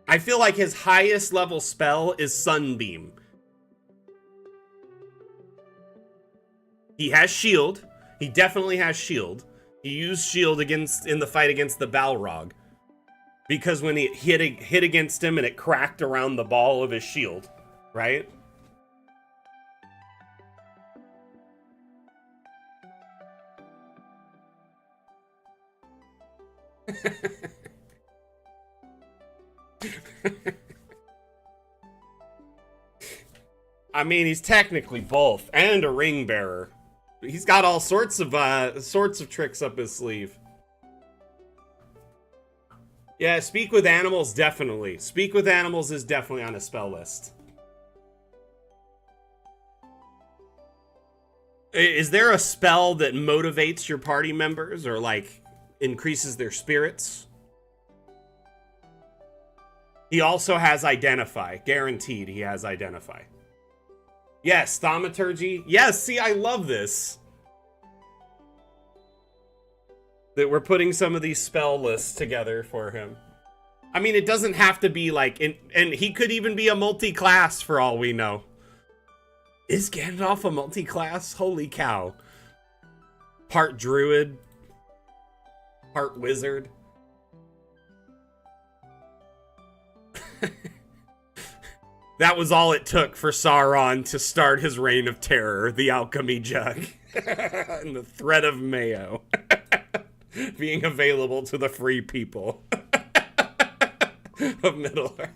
I feel like his highest level spell is Sunbeam. He has Shield. He definitely has Shield. He used Shield in the fight against the Balrog. Because when he hit against him and it cracked around the ball of his shield, right? I mean, he's technically both, and a ring bearer. He's got all sorts of tricks up his sleeve. Yeah, Speak with Animals, definitely. Speak with Animals is definitely on a spell list. Is there a spell that motivates your party members or, like, increases their spirits? He also has Identify. Guaranteed he has Identify. Yes, Thaumaturgy. Yes, see, I love this. That we're putting some of these spell lists together for him. I mean, it doesn't have to be like, and he could even be a multi-class for all we know. Is Gandalf a multi-class? Holy cow. Part druid. Part wizard. That was all it took for Sauron to start his reign of terror, the alchemy jug. And the threat of mayo. Being available to the free people of Middle-earth.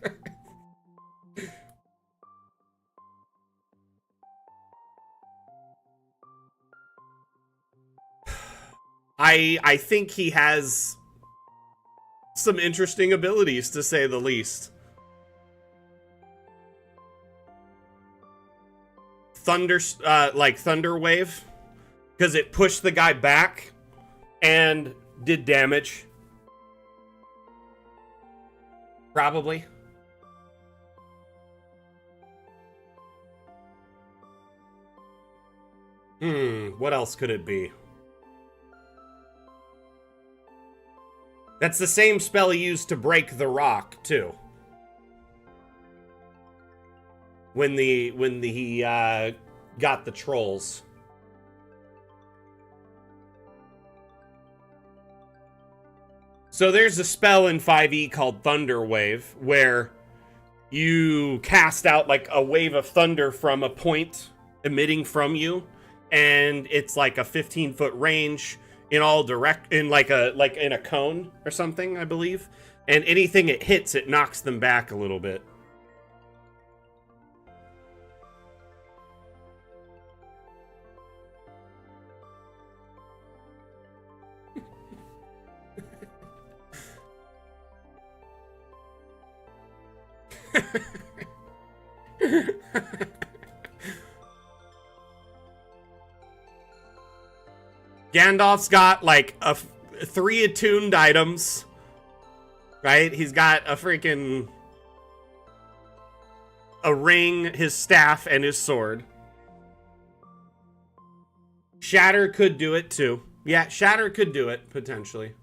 I think he has some interesting abilities, to say the least. Like Thunder Wave, because it pushed the guy back and did damage. Probably. What else could it be? That's the same spell he used to break the rock, too. When he got the trolls. So there's a spell in 5e called Thunder Wave, where you cast out like a wave of thunder from a point emitting from you, and it's like a 15-foot range in all in a cone or something, I believe. And anything it hits, it knocks them back a little bit. Gandalf's got like 3 attuned items, right? He's got a ring, his staff, and his sword. Shatter could do it too. Yeah, Shatter could do it, potentially.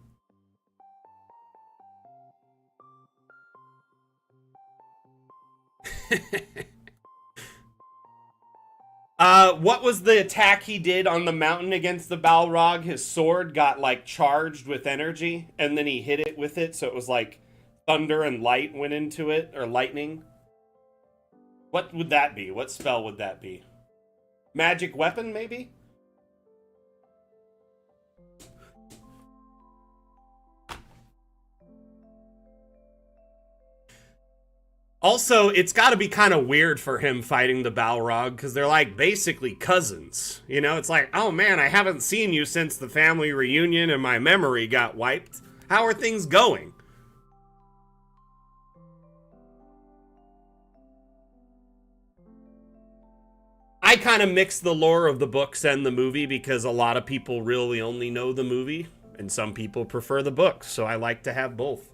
What was the attack he did on the mountain against the Balrog? His sword got, like, charged with energy, and then he hit it with it, so it was like thunder and light went into it, or lightning. What would that be? What spell would that be? Magic weapon, maybe? Also, it's got to be kind of weird for him fighting the Balrog, because they're like basically cousins. You know, it's like, oh man, I haven't seen you since the family reunion and my memory got wiped. How are things going? I kind of mix the lore of the books and the movie because a lot of people really only know the movie, and some people prefer the books, so I like to have both.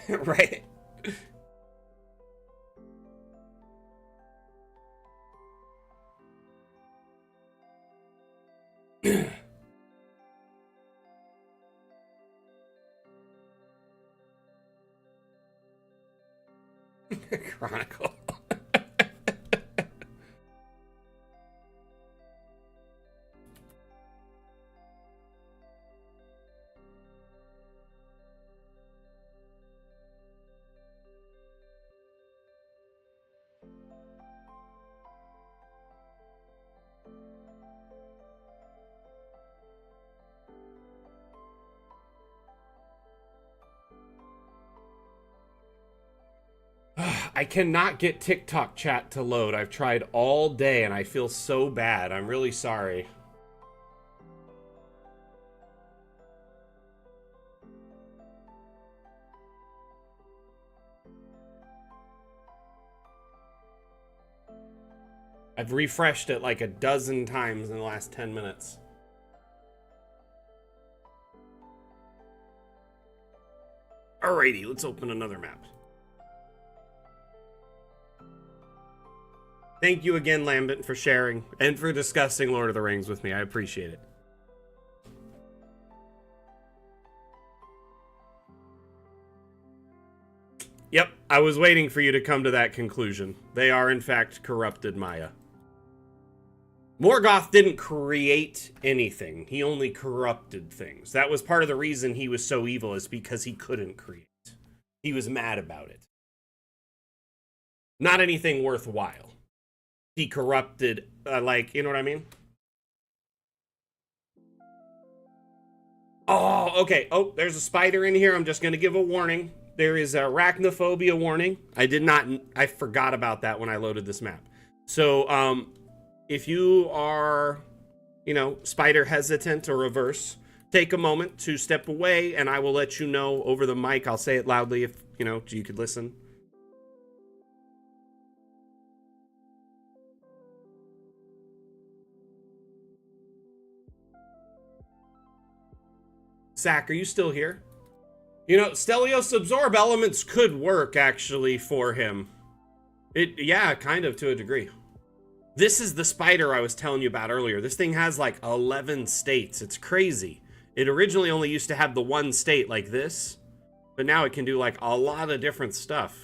Right. Chronicle. I cannot get TikTok chat to load. I've tried all day and I feel so bad. I'm really sorry. I've refreshed it like a dozen times in the last 10 minutes. Alrighty, let's open another map. Thank you again, Lambent, for sharing and for discussing Lord of the Rings with me. I appreciate it. Yep, I was waiting for you to come to that conclusion. They are, in fact, corrupted Maya. Morgoth didn't create anything. He only corrupted things. That was part of the reason he was so evil, is because he couldn't create. He was mad about it. Not anything worthwhile. He corrupted, like, you know what I mean? Oh, okay. Oh, there's a spider in here. I'm just going to give a warning. There is arachnophobia warning. I forgot about that when I loaded this map. So, if you are, spider hesitant or averse, take a moment to step away, and I will let you know over the mic. I'll say it loudly if, you could listen. Zach, are you still here? Stelios absorb elements could work, actually, for him. Yeah, kind of, to a degree. This is the spider I was telling you about earlier. This thing has, 11 states. It's crazy. It originally only used to have the one state like this, but now it can do, a lot of different stuff.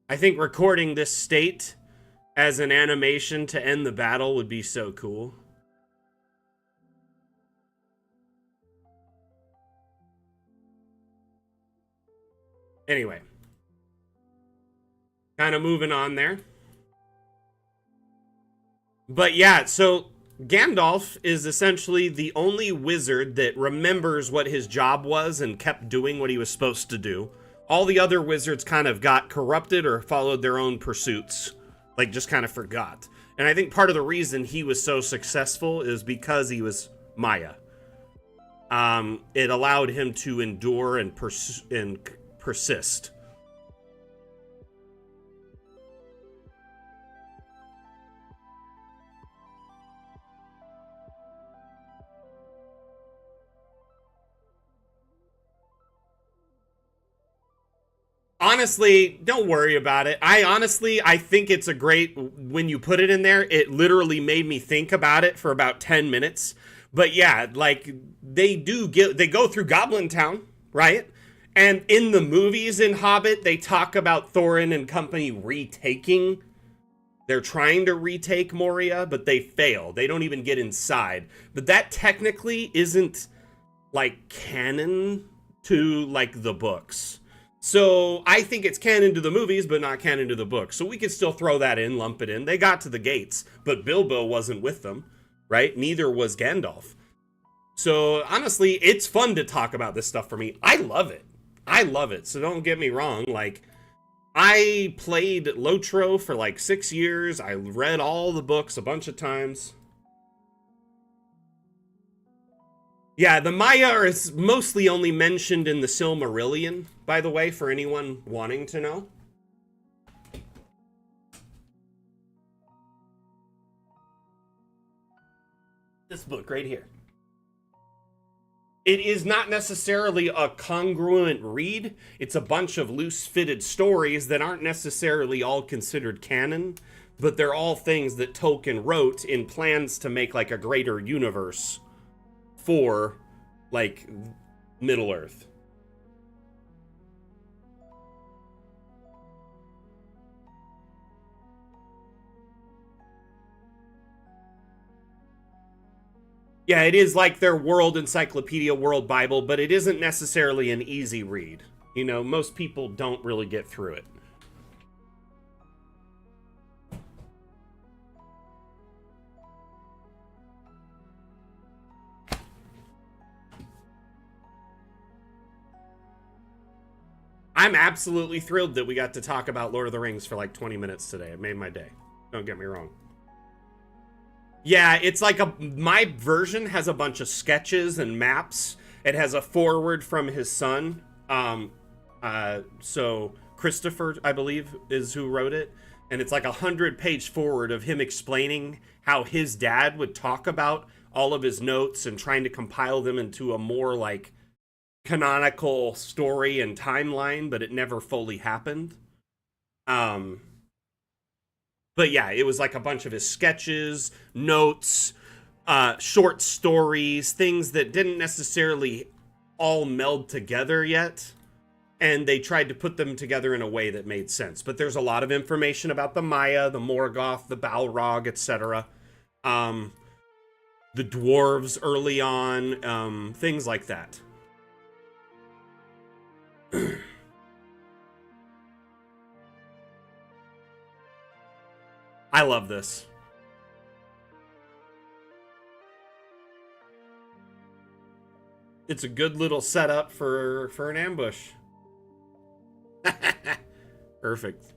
I think recording this state as an animation to end the battle would be so cool. Anyway. Kind of moving on there. But yeah, so Gandalf is essentially the only wizard that remembers what his job was and kept doing what he was supposed to do. All the other wizards kind of got corrupted or followed their own pursuits. Just kind of forgot. And I think part of the reason he was so successful is because he was Maya. It allowed him to endure and persist. Honestly, don't worry about it. I think it's a great, when you put it in there, it literally made me think about it for about 10 minutes. But yeah, they go through Goblin Town, right? And in the movies in Hobbit, they talk about Thorin and company retaking. They're trying to retake Moria, but they fail. They don't even get inside. But that technically isn't, canon to, the books. So I think it's canon to the movies, but not canon to the books. So we could still throw that in, lump it in. They got to the gates, but Bilbo wasn't with them, right? Neither was Gandalf. So honestly, it's fun to talk about this stuff for me. I love it. So don't get me wrong. I played Lotro for 6 years. I read all the books a bunch of times. Yeah, the Maya are mostly only mentioned in the Silmarillion, by the way, for anyone wanting to know. This book right here. It is not necessarily a congruent read. It's a bunch of loose-fitted stories that aren't necessarily all considered canon, but they're all things that Tolkien wrote in plans to make a greater universe for Middle Earth. Yeah, it is their world encyclopedia, world Bible, but it isn't necessarily an easy read. Most people don't really get through it. I'm absolutely thrilled that we got to talk about Lord of the Rings for 20 minutes today. It made my day. Don't get me wrong. Yeah, it's my version has a bunch of sketches and maps. It has a foreword from his son. So Christopher, I believe, is who wrote it. And it's 100-page foreword of him explaining how his dad would talk about all of his notes and trying to compile them into a more canonical story and timeline, but it never fully happened. But yeah, it was like a bunch of his sketches, notes, short stories, things that didn't necessarily all meld together yet. And they tried to put them together in a way that made sense. But there's a lot of information about the Maya, the Morgoth, the Balrog, etc. The dwarves early on, things like that. I love this. It's a good little setup for an ambush. Perfect.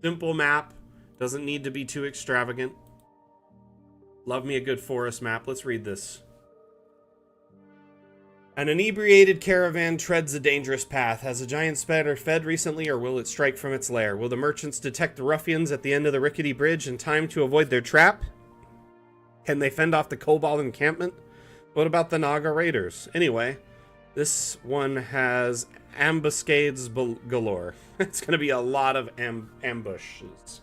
Simple map. Doesn't need to be too extravagant. Love me a good forest map. Let's read this. An inebriated caravan treads a dangerous path. Has a giant spider fed recently, or will it strike from its lair? Will the merchants detect the ruffians at the end of the rickety bridge in time to avoid their trap? Can they fend off the kobold encampment? What about the Naga raiders? Anyway, this one has ambuscades galore. It's going to be a lot of ambushes.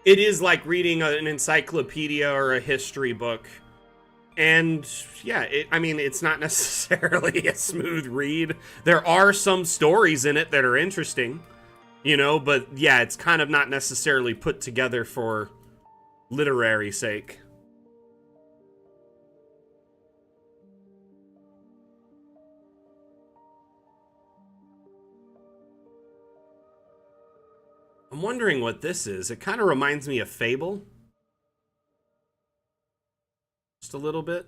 It is like reading an encyclopedia or a history book. And yeah, I mean, it's not necessarily a smooth read. There are some stories in it that are interesting, you know, but yeah, it's kind of not necessarily put together for literary sake. I'm wondering what this is. It kind of reminds me of Fable. Just a little bit.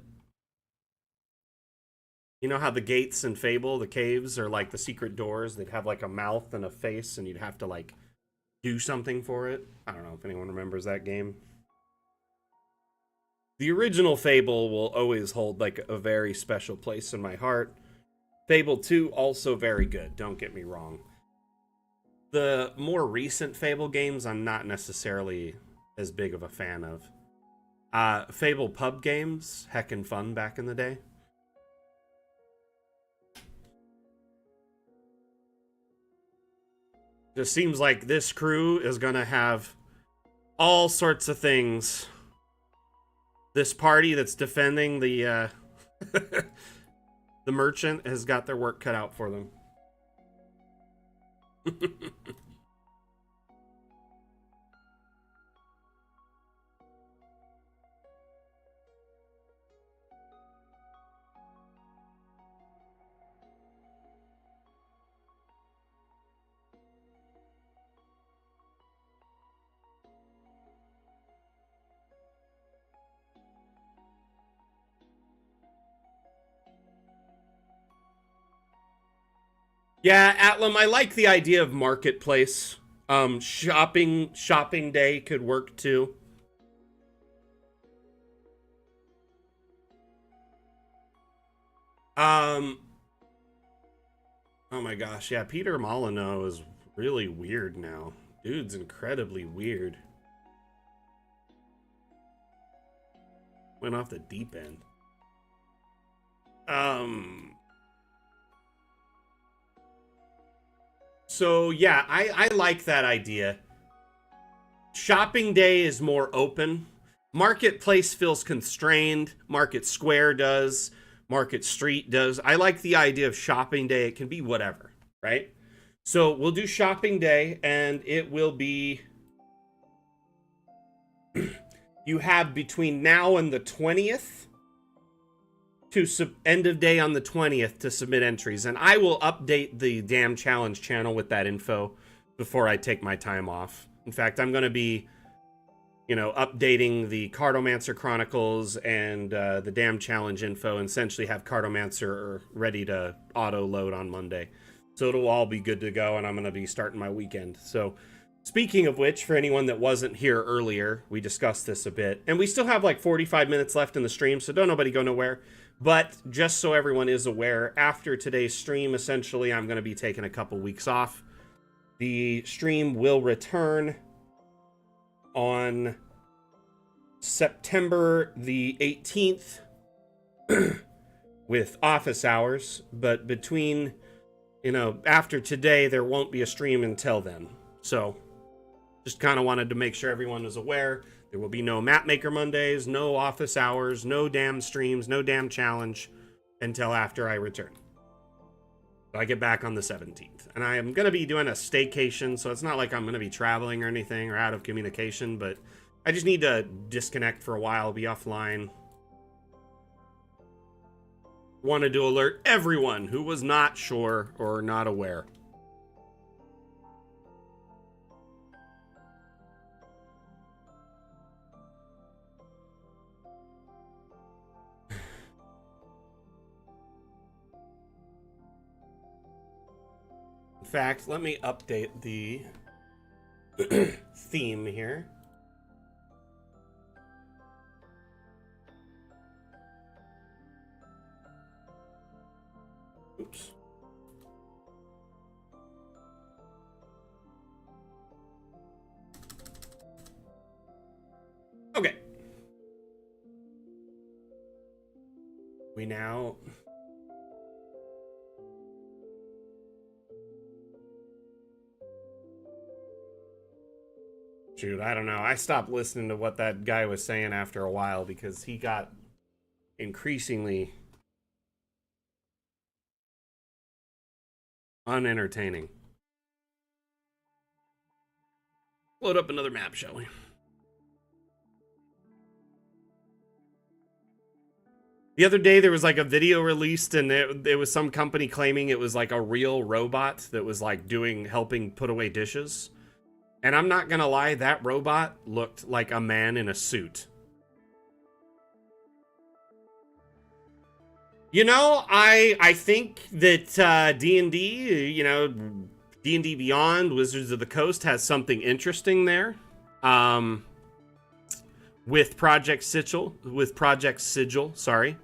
You know how the gates in Fable, the caves, are like the secret doors? They'd have like a mouth and a face, and you'd have to like do something for it. I don't know if anyone remembers that game. The original Fable will always hold like a very special place in my heart. Fable 2, also very good, don't get me wrong. The more recent Fable games, I'm not necessarily as big of a fan of. Fable pub games, heckin' fun back in the day. Just seems like this crew is gonna have all sorts of things. This party that's defending the the merchant has got their work cut out for them. Yeah, Atlam, I like the idea of marketplace. Shopping day could work too. Um, oh my gosh, yeah, Peter Molyneux is really weird now. Dude's incredibly weird. Went off the deep end. So yeah, I like that idea. Shopping day is more open. Marketplace feels constrained. Market Square does. Market Street does. I like the idea of shopping day. It can be whatever, right? So we'll do shopping day, and it will be. You have between now and the 20th to end of day on the 20th to submit entries, and I will update the damn challenge channel with that info before I take my time off. In fact, I'm going to be, you know, updating the Cartomancer Chronicles and the damn challenge info, and essentially have Cartomancer ready to auto load on Monday. So it'll all be good to go, and I'm going to be starting my weekend. So speaking of which, for anyone that wasn't here earlier, we discussed this a bit, and we still have like 45 minutes left in the stream, so don't nobody go nowhere. But just so everyone is aware, after today's stream, essentially, I'm going to be taking a couple weeks off. The stream will return on September the 18th with office hours, but between, after today, there won't be a stream until then. So just kind of wanted to make sure everyone was aware. There will be no Map Maker Mondays, no office hours, no damn streams, no damn challenge until after I return. So I get back on the 17th. And I am going to be doing a staycation, so it's not like I'm going to be traveling or anything or out of communication, but I just need to disconnect for a while, be offline. Wanted to alert everyone who was not sure or not aware. In fact, let me update the theme here. Oops. Okay. We now... Shoot, I don't know. I stopped listening to what that guy was saying after a while because he got increasingly unentertaining. Load up another map, shall we? The other day there was like a video released and it was some company claiming it was like a real robot that was like helping put away dishes. And I'm not gonna lie, that robot looked like a man in a suit. I think that D&D, D&D Beyond, Wizards of the Coast has something interesting there. With Project Sigil, sorry.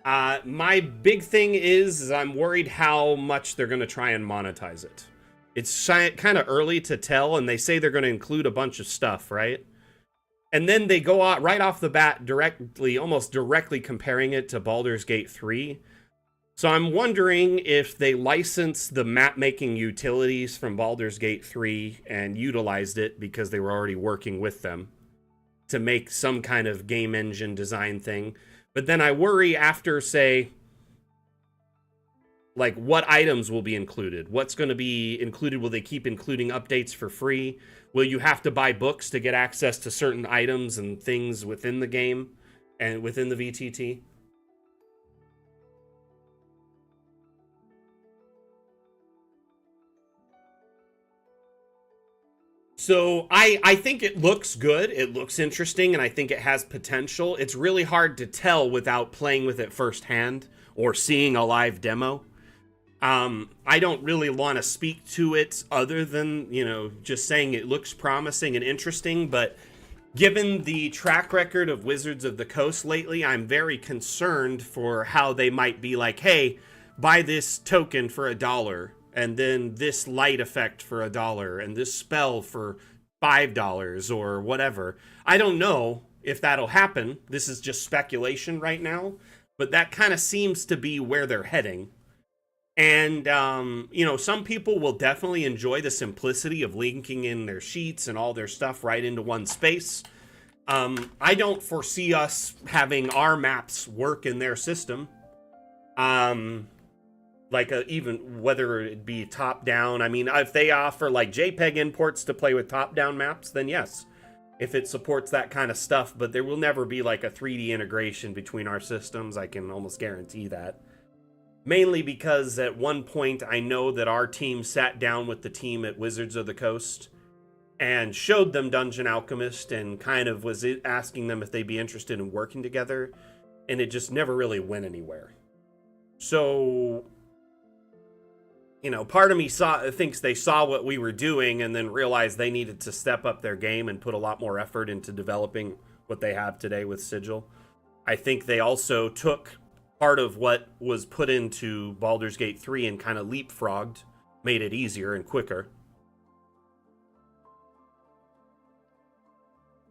My big thing is I'm worried how much they're going to try and monetize it. It's kind of early to tell, and they say they're going to include a bunch of stuff, right? And then they go out right off the bat almost directly comparing it to Baldur's Gate 3. So I'm wondering if they licensed the map-making utilities from Baldur's Gate 3 and utilized it because they were already working with them to make some kind of game engine design thing. But then I worry after, say, like, what items will be included? What's going to be included? Will they keep including updates for free? Will you have to buy books to get access to certain items and things within the game and within the VTT? So I think it looks good. It looks interesting, and I think it has potential. It's really hard to tell without playing with it firsthand or seeing a live demo. I don't really want to speak to it other than, just saying it looks promising and interesting, but given the track record of Wizards of the Coast lately, I'm very concerned for how they might be like, hey, buy this token for $1, and then this light effect for $1, and this spell for $5 or whatever. I don't know if that'll happen. This is just speculation right now, but that kind of seems to be where they're heading. And, some people will definitely enjoy the simplicity of linking in their sheets and all their stuff right into one space. I don't foresee us having our maps work in their system. Even whether it be top-down. I mean, if they offer, like, JPEG imports to play with top-down maps, then yes. If it supports that kind of stuff, but there will never be, like, a 3D integration between our systems. I can almost guarantee that. Mainly because at one point I know that our team sat down with the team at Wizards of the Coast and showed them Dungeon Alchemist and kind of was asking them if they'd be interested in working together, and it just never really went anywhere. So, part of me thinks they saw what we were doing and then realized they needed to step up their game and put a lot more effort into developing what they have today with Sigil. I think they also took part of what was put into Baldur's Gate 3 and kind of leapfrogged, made it easier and quicker.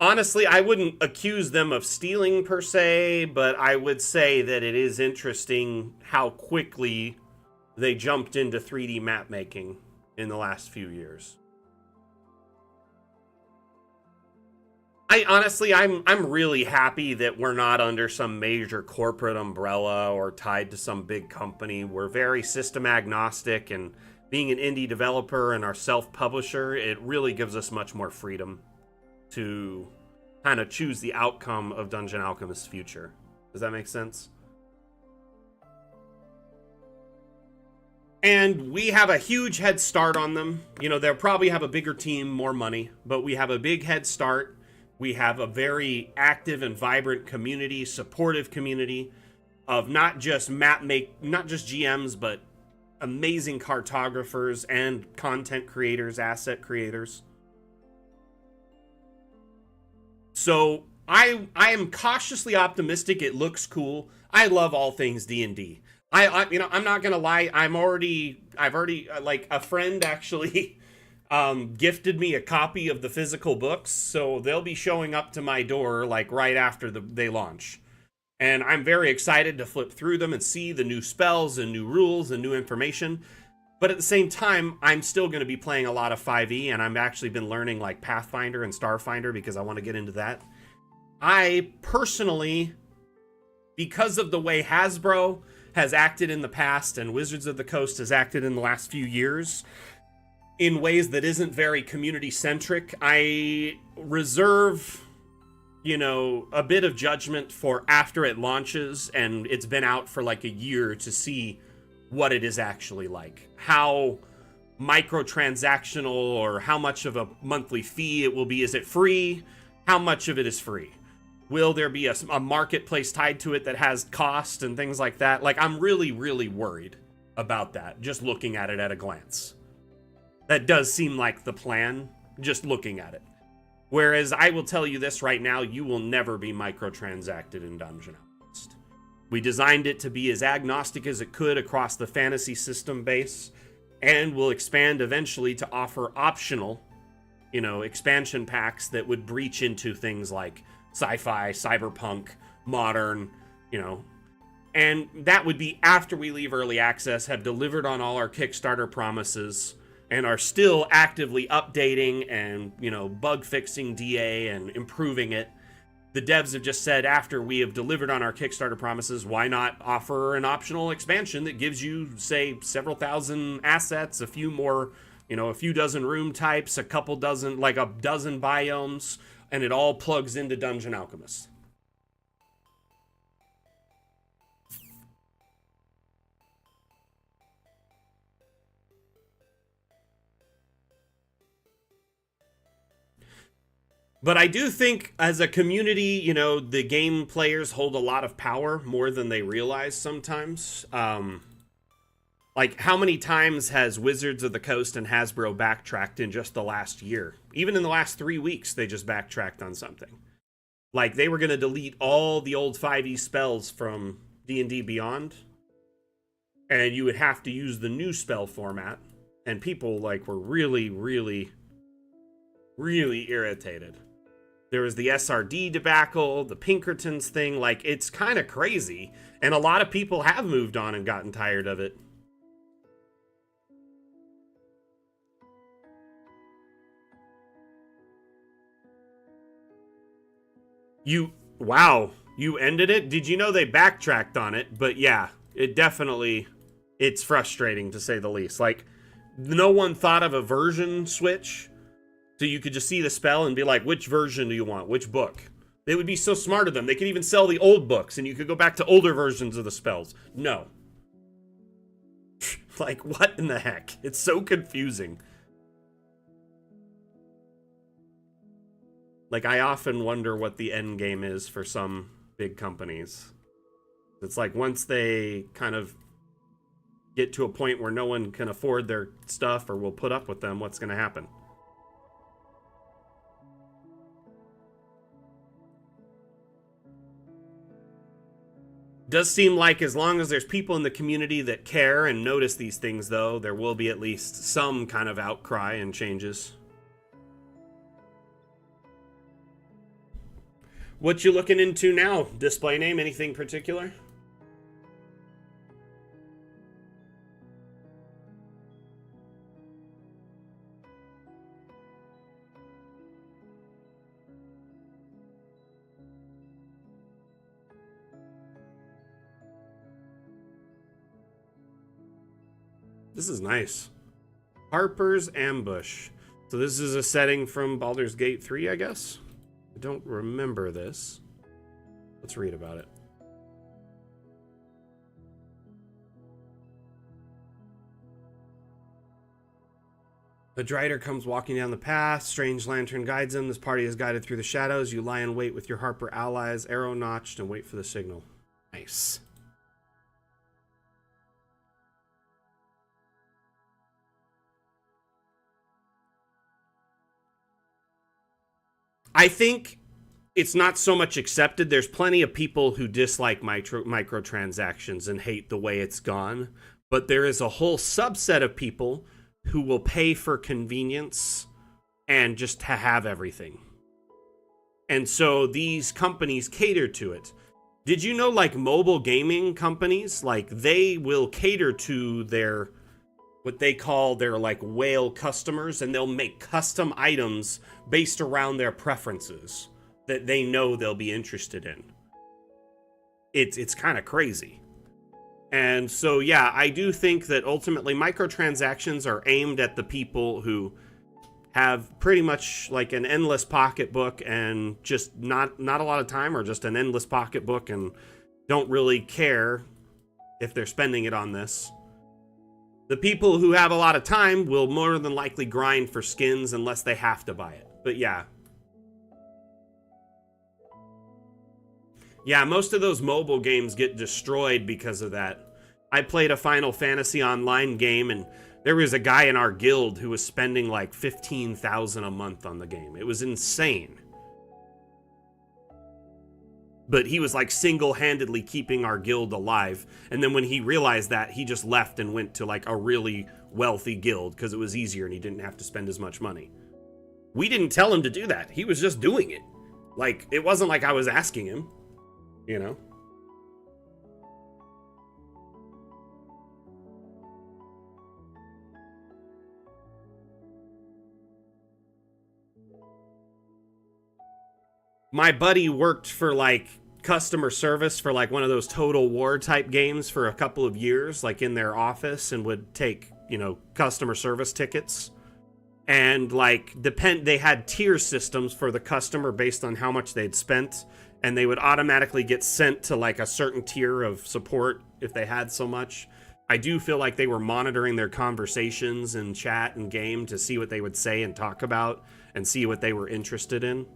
Honestly, I wouldn't accuse them of stealing per se, but I would say that it is interesting how quickly they jumped into 3D map making in the last few years. I'm really happy that we're not under some major corporate umbrella or tied to some big company. We're very system agnostic, and being an indie developer and our self-publisher, it really gives us much more freedom to kind of choose the outcome of Dungeon Alchemist's future. Does that make sense? And we have a huge head start on them. You know, they'll probably have a bigger team, more money, but we have a big head start. We have a very active and vibrant community, supportive community of not just not just GMs, but amazing cartographers and content creators, asset creators. So I am cautiously optimistic. It looks cool. I love all things D&D. I'm not gonna lie. I've already like a friend actually gifted me a copy of the physical books, so they'll be showing up to my door like right after they launch. And I'm very excited to flip through them and see the new spells and new rules and new information. But at the same time, I'm still going to be playing a lot of 5e, and I've actually been learning like Pathfinder and Starfinder because I want to get into that. I personally, because of the way Hasbro has acted in the past and Wizards of the Coast has acted in the last few years in ways that isn't very community-centric, I reserve, a bit of judgment for after it launches and it's been out for like a year to see what it is actually like. How microtransactional or how much of a monthly fee it will be. Is it free? How much of it is free? Will there be a marketplace tied to it that has cost and things like that? Like, I'm really, really worried about that, just looking at it at a glance. That does seem like the plan, just looking at it. Whereas I will tell you this right now, you will never be microtransacted in Dungeon Alchemist. We designed it to be as agnostic as it could across the fantasy system base, and will expand eventually to offer optional, expansion packs that would breach into things like sci-fi, cyberpunk, modern, and that would be after we leave early access, have delivered on all our Kickstarter promises, and are still actively updating and, bug fixing DA and improving it. The devs have just said, after we have delivered on our Kickstarter promises, why not offer an optional expansion that gives you, say, several thousand assets, a few more, a few dozen room types, a dozen biomes, and it all plugs into Dungeon Alchemist. But I do think as a community, the game players hold a lot of power, more than they realize sometimes. Like, how many times has Wizards of the Coast and Hasbro backtracked in just the last year? Even in the last 3 weeks, they just backtracked on something. Like, they were going to delete all the old 5e spells from D&D Beyond, and you would have to use the new spell format. And people, were really, really, really irritated. There was the SRD debacle, the Pinkertons thing. It's kind of crazy. And a lot of people have moved on and gotten tired of it. Wow, you ended it? Did you know they backtracked on it? But yeah, it's frustrating to say the least. No one thought of a version switch. So you could just see the spell and be like, which version do you want? Which book? They would be so smart of them. They could even sell the old books and you could go back to older versions of the spells. No. What in the heck? It's so confusing. I often wonder what the end game is for some big companies. It's once they kind of get to a point where no one can afford their stuff or will put up with them, what's going to happen? Does seem like as long as there's people in the community that care and notice these things, though, there will be at least some kind of outcry and changes. What you looking into now? Display name, anything particular? This is nice. Harper's Ambush. So this is a setting from Baldur's Gate 3, I guess? I don't remember this. Let's read about it. The Drider comes walking down the path. Strange lantern guides him. This party is guided through the shadows. You lie in wait with your Harper allies, arrow notched, and wait for the signal. Nice. I think it's not so much accepted. There's plenty of people who dislike microtransactions and hate the way it's gone. But there is a whole subset of people who will pay for convenience and just to have everything. And so these companies cater to it. Did you know, like, mobile gaming companies, like, they will cater to their, what they call their, like, whale customers, and they'll make custom items based around their preferences that they know they'll be interested in. It's kind of crazy. And so, yeah, I do think that ultimately microtransactions are aimed at the people who have pretty much like an endless pocketbook and just not a lot of time, or just an endless pocketbook and don't really care if they're spending it on this. The people who have a lot of time will more than likely grind for skins unless they have to buy it. But yeah. Yeah, most of those mobile games get destroyed because of that. I played a Final Fantasy Online game, and there was a guy in our guild who was spending like $15,000 a month on the game. It was insane. But he was like single-handedly keeping our guild alive. And then when he realized that, he just left and went to like a really wealthy guild because it was easier and he didn't have to spend as much money. We didn't tell him to do that. He was just doing it. Like, it wasn't like I was asking him, you know? My buddy worked for like customer service for like one of those Total War type games for a couple of years, like in their office, and would take, you know, customer service tickets. And like they had tier systems for the customer based on how much they'd spent, and they would automatically get sent to like a certain tier of support if they had so much. I do feel like they were monitoring their conversations in chat and game to see what they would say and talk about and see what they were interested in.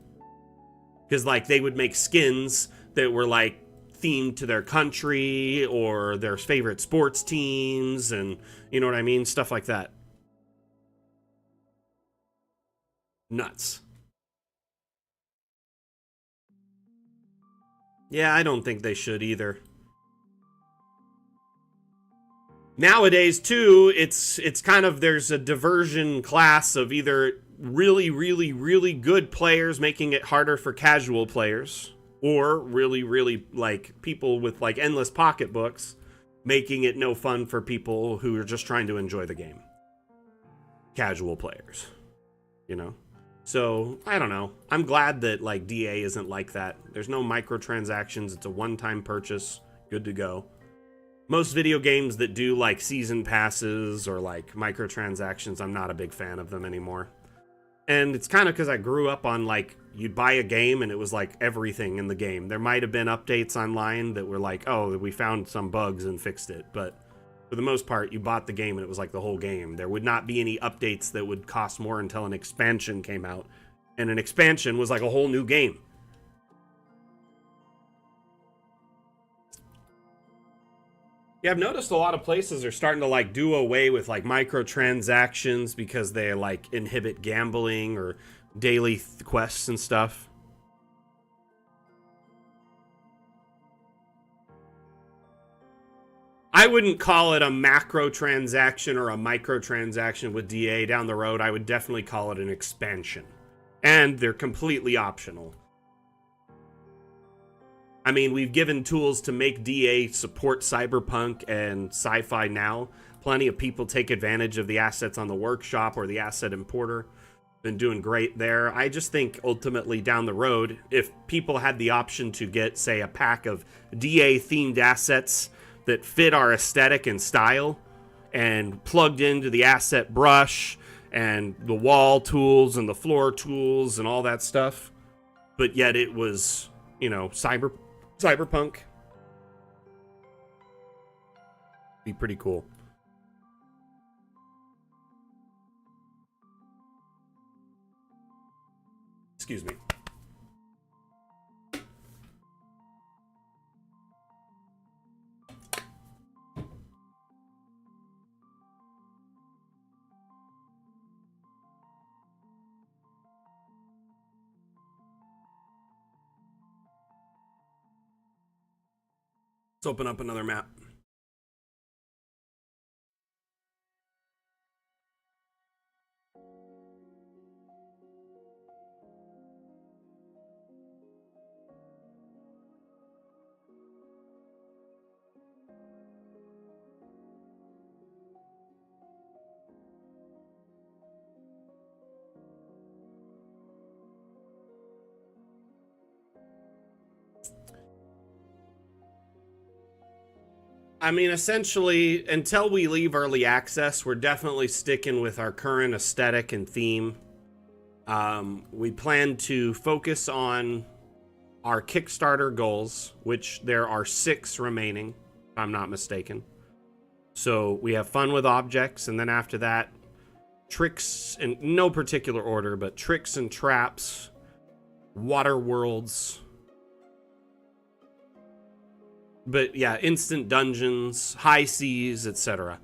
Because, like, they would make skins that were, like, themed to their country or their favorite sports teams and, you know what I mean? Stuff like that. Nuts. Yeah, I don't think they should either. Nowadays, too, it's kind of, there's a diversion class of either really, really, really good players making it harder for casual players, or really, really, like, people with, like, endless pocketbooks making it no fun for people who are just trying to enjoy the game. Casual players, you know? So, I don't know. I'm glad that, like, DA isn't like that. There's no microtransactions. It's a one-time purchase. Good to go. Most video games that do, like, season passes or, like, microtransactions, I'm not a big fan of them anymore. And it's kind of because I grew up on, like, you'd buy a game and it was, like, everything in the game. There might have been updates online that were like, oh, we found some bugs and fixed it. But for the most part, you bought the game and it was, like, the whole game. There would not be any updates that would cost more until an expansion came out. And an expansion was, like, a whole new game. Yeah, I've noticed a lot of places are starting to, like, do away with, like, microtransactions because they, like, inhibit gambling or daily quests and stuff. I wouldn't call it a macro transaction or a microtransaction with DA down the road. I would definitely call it an expansion. And they're completely optional. I mean, we've given tools to make DA support cyberpunk and sci-fi now. Plenty of people take advantage of the assets on the workshop or the asset importer. Been doing great there. I just think ultimately down the road, if people had the option to get, say, a pack of DA themed assets that fit our aesthetic and style and plugged into the asset brush and the wall tools and the floor tools and all that stuff, but yet it was, you know, cyberpunk, be pretty cool. Excuse me. Let's open up another map. I mean, essentially, until we leave early access, we're definitely sticking with our current aesthetic and theme. We plan to focus on our Kickstarter goals, which there are 6 remaining, if I'm not mistaken. So we have fun with objects, and then after that, tricks, in no particular order, but tricks and traps, water worlds. But yeah, instant dungeons, high seas, etc.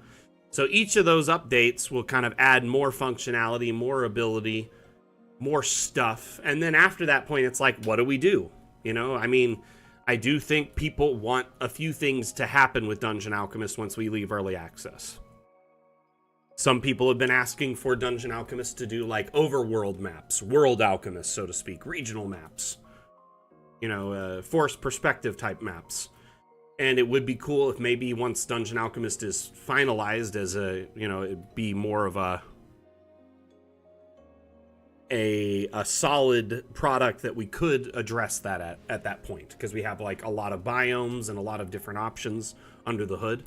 So each of those updates will kind of add more functionality, more ability, more stuff. And then after that point, it's like, what do we do? You know, I mean, I do think people want a few things to happen with Dungeon Alchemist once we leave early access. Some people have been asking for Dungeon Alchemist to do like overworld maps, world alchemist, so to speak, regional maps, you know, forced perspective type maps. And it would be cool if maybe once Dungeon Alchemist is finalized as a, you know, it'd be more of a solid product that we could address that at that point, because we have like a lot of biomes and a lot of different options under the hood.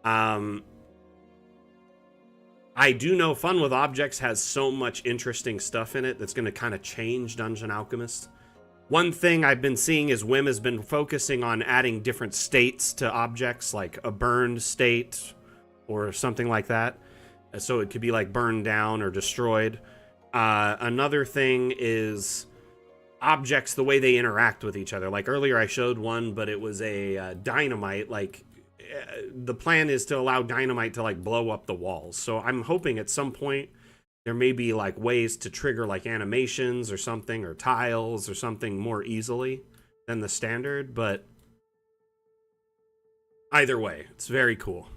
I do know Fun with Objects has so much interesting stuff in it that's going to kind of change Dungeon Alchemist. One thing I've been seeing is Wim has been focusing on adding different states to objects, like a burned state or something like that. So it could be like burned down or destroyed. Another thing is objects, the way they interact with each other. Like earlier I showed one, but it was a dynamite. Like the plan is to allow dynamite to like blow up the walls. So I'm hoping at some point there may be like ways to trigger like animations or something, or tiles or something more easily than the standard, but either way, it's very cool.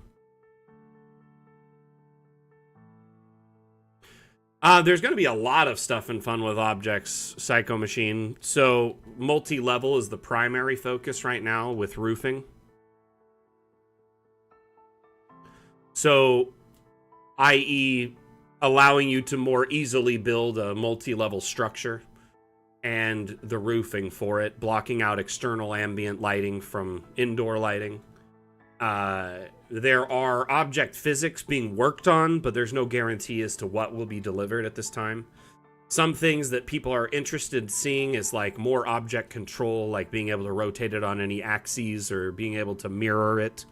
There's going to be a lot of stuff in Fun with Objects, Psycho Machine. So multi-level is the primary focus right now with roofing. So, i.e., allowing you to more easily build a multi-level structure, and the roofing for it, blocking out external ambient lighting from indoor lighting. There are object physics being worked on, but there's no guarantee as to what will be delivered at this time. Some things that people are interested in seeing is like more object control, like being able to rotate it on any axes or being able to mirror it.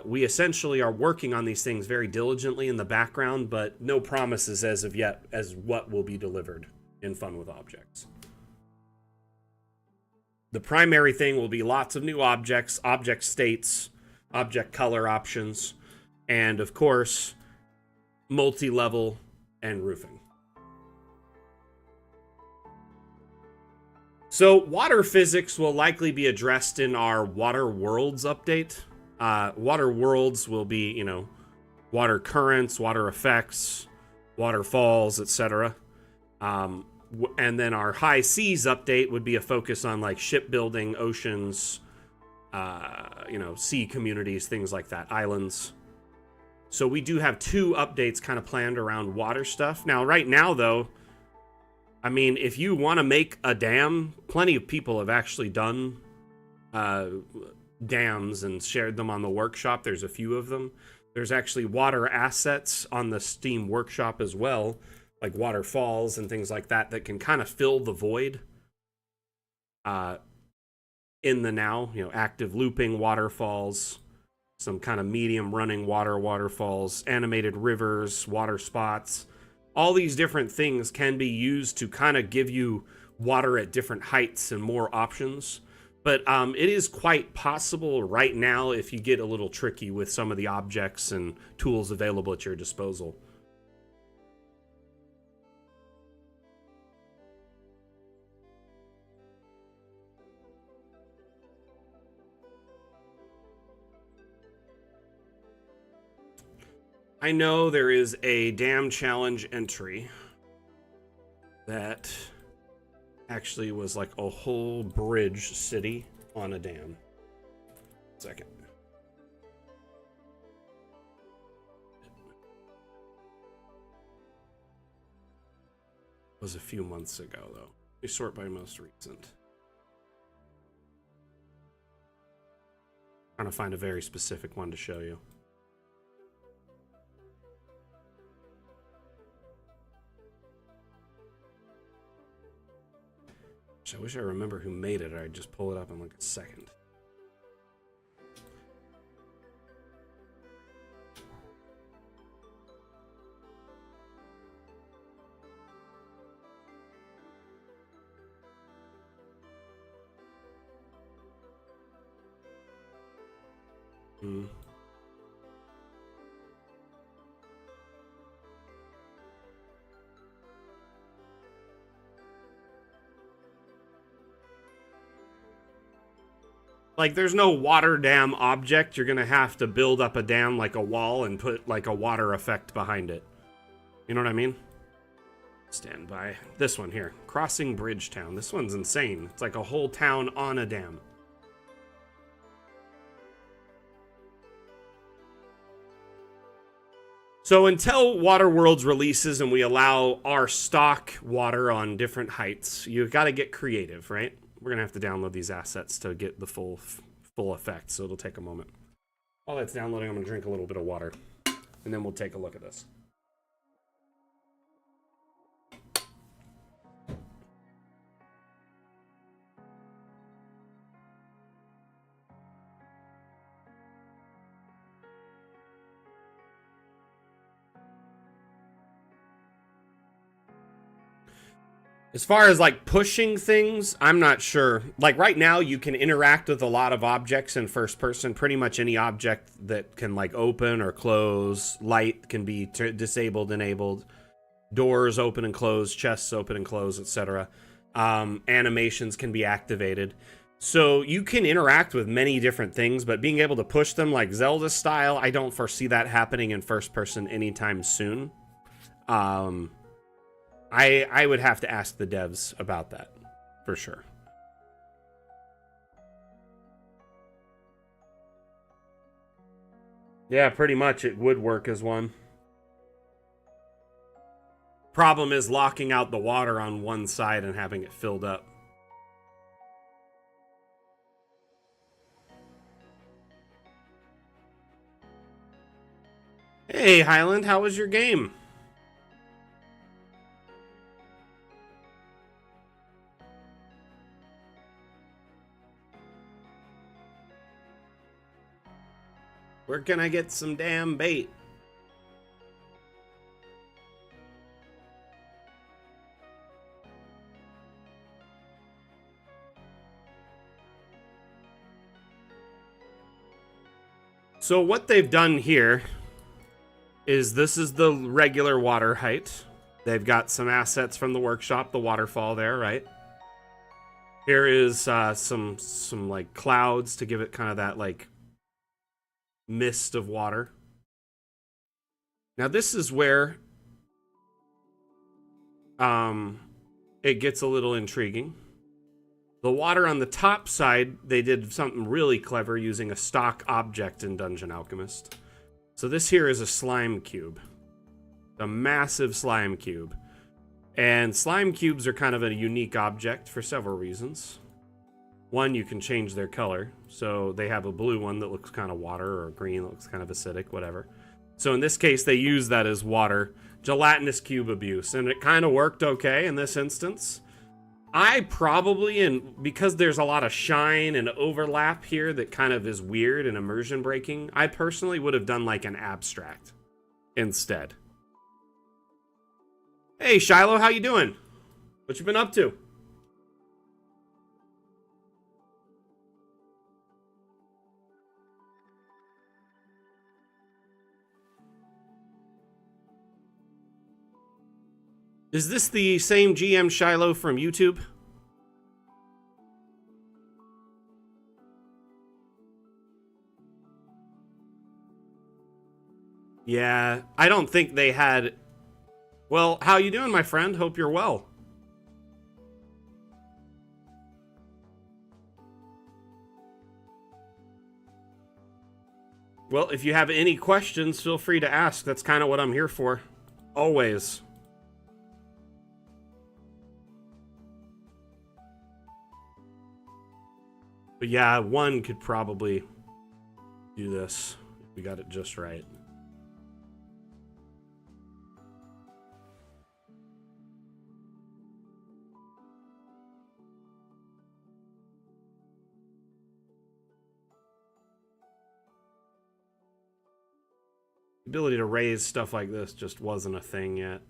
We essentially are working on these things very diligently in the background, but no promises as of yet as what will be delivered in Fun with Objects. The primary thing will be lots of new objects, object states, object color options, and of course, multi-level and roofing. So water physics will likely be addressed in our Water Worlds update. Water Worlds will be, you know, water currents, water effects, waterfalls, etc. And then our high seas update would be a focus on like shipbuilding, oceans, sea communities, things like that, islands. So we do have 2 updates kind of planned around water stuff. Now, right now, though, I mean, if you want to make a dam, plenty of people have actually done dams and shared them on the workshop. There's a few of them. There's actually water assets on the Steam workshop as well, like waterfalls and things like that, that can kind of fill the void in the now, active looping waterfalls, some kind of medium running waterfalls, animated rivers, water spots. All these different things can be used to kind of give you water at different heights and more options. But it is quite possible right now, if you get a little tricky with some of the objects and tools available at your disposal. I know there is a dam challenge entry that actually was like a whole bridge city on a dam. Second. It was a few months ago, though. We sort by most recent. Trying to find a very specific one to show you. I wish I remember who made it, or I'd just pull it up in like a second. Like, there's no water dam object. You're gonna have to build up a dam like a wall and put like a water effect behind it. You know what I mean? Stand by. This one here. Crossing Bridgetown. This one's insane. It's like a whole town on a dam. So until Waterworlds releases and we allow our stock water on different heights, you've got to get creative, right? We're going to have to download these assets to get the full effect, so it'll take a moment. While that's downloading, I'm going to drink a little bit of water, and then we'll take a look at this. As far as like pushing things, I'm not sure. Like right now, you can interact with a lot of objects in first person. Pretty much any object that can like open or close. Light can be disabled, enabled. Doors open and close, chests open and close, etc. Animations can be activated. So you can interact with many different things, but being able to push them like Zelda style, I don't foresee that happening in first person anytime soon. I would have to ask the devs about that, for sure. Yeah, pretty much it would work as one. Problem is locking out the water on one side and having it filled up. Hey, Highland, how was your game? Where can I get some damn bait? So what they've done here is this is the regular water height. They've got some assets from the workshop, the waterfall there, right? Here is some like clouds to give it kind of that like mist of water. Now this is where it gets a little intriguing. The water on the top side, they did something really clever using a stock object in Dungeon Alchemist. So this here is a slime cube. A massive slime cube. And slime cubes are kind of a unique object for several reasons. One, you can change their color. So they have a blue one that looks kind of water, or a green that looks kind of acidic, whatever. So in this case, they use that as water. Gelatinous cube abuse. And it kind of worked okay in this instance. I probably, and because there's a lot of shine and overlap here that kind of is weird and immersion breaking, I personally would have done like an abstract instead. Hey Shiloh, how you doing? What you been up to? Is this the same GM Shiloh from YouTube? Yeah, I don't think they had... Well, how you doing, my friend? Hope you're well. Well, if you have any questions, feel free to ask. That's kind of what I'm here for. Always. But yeah, one could probably do this if we got it just right. The ability to raise stuff like this just wasn't a thing yet.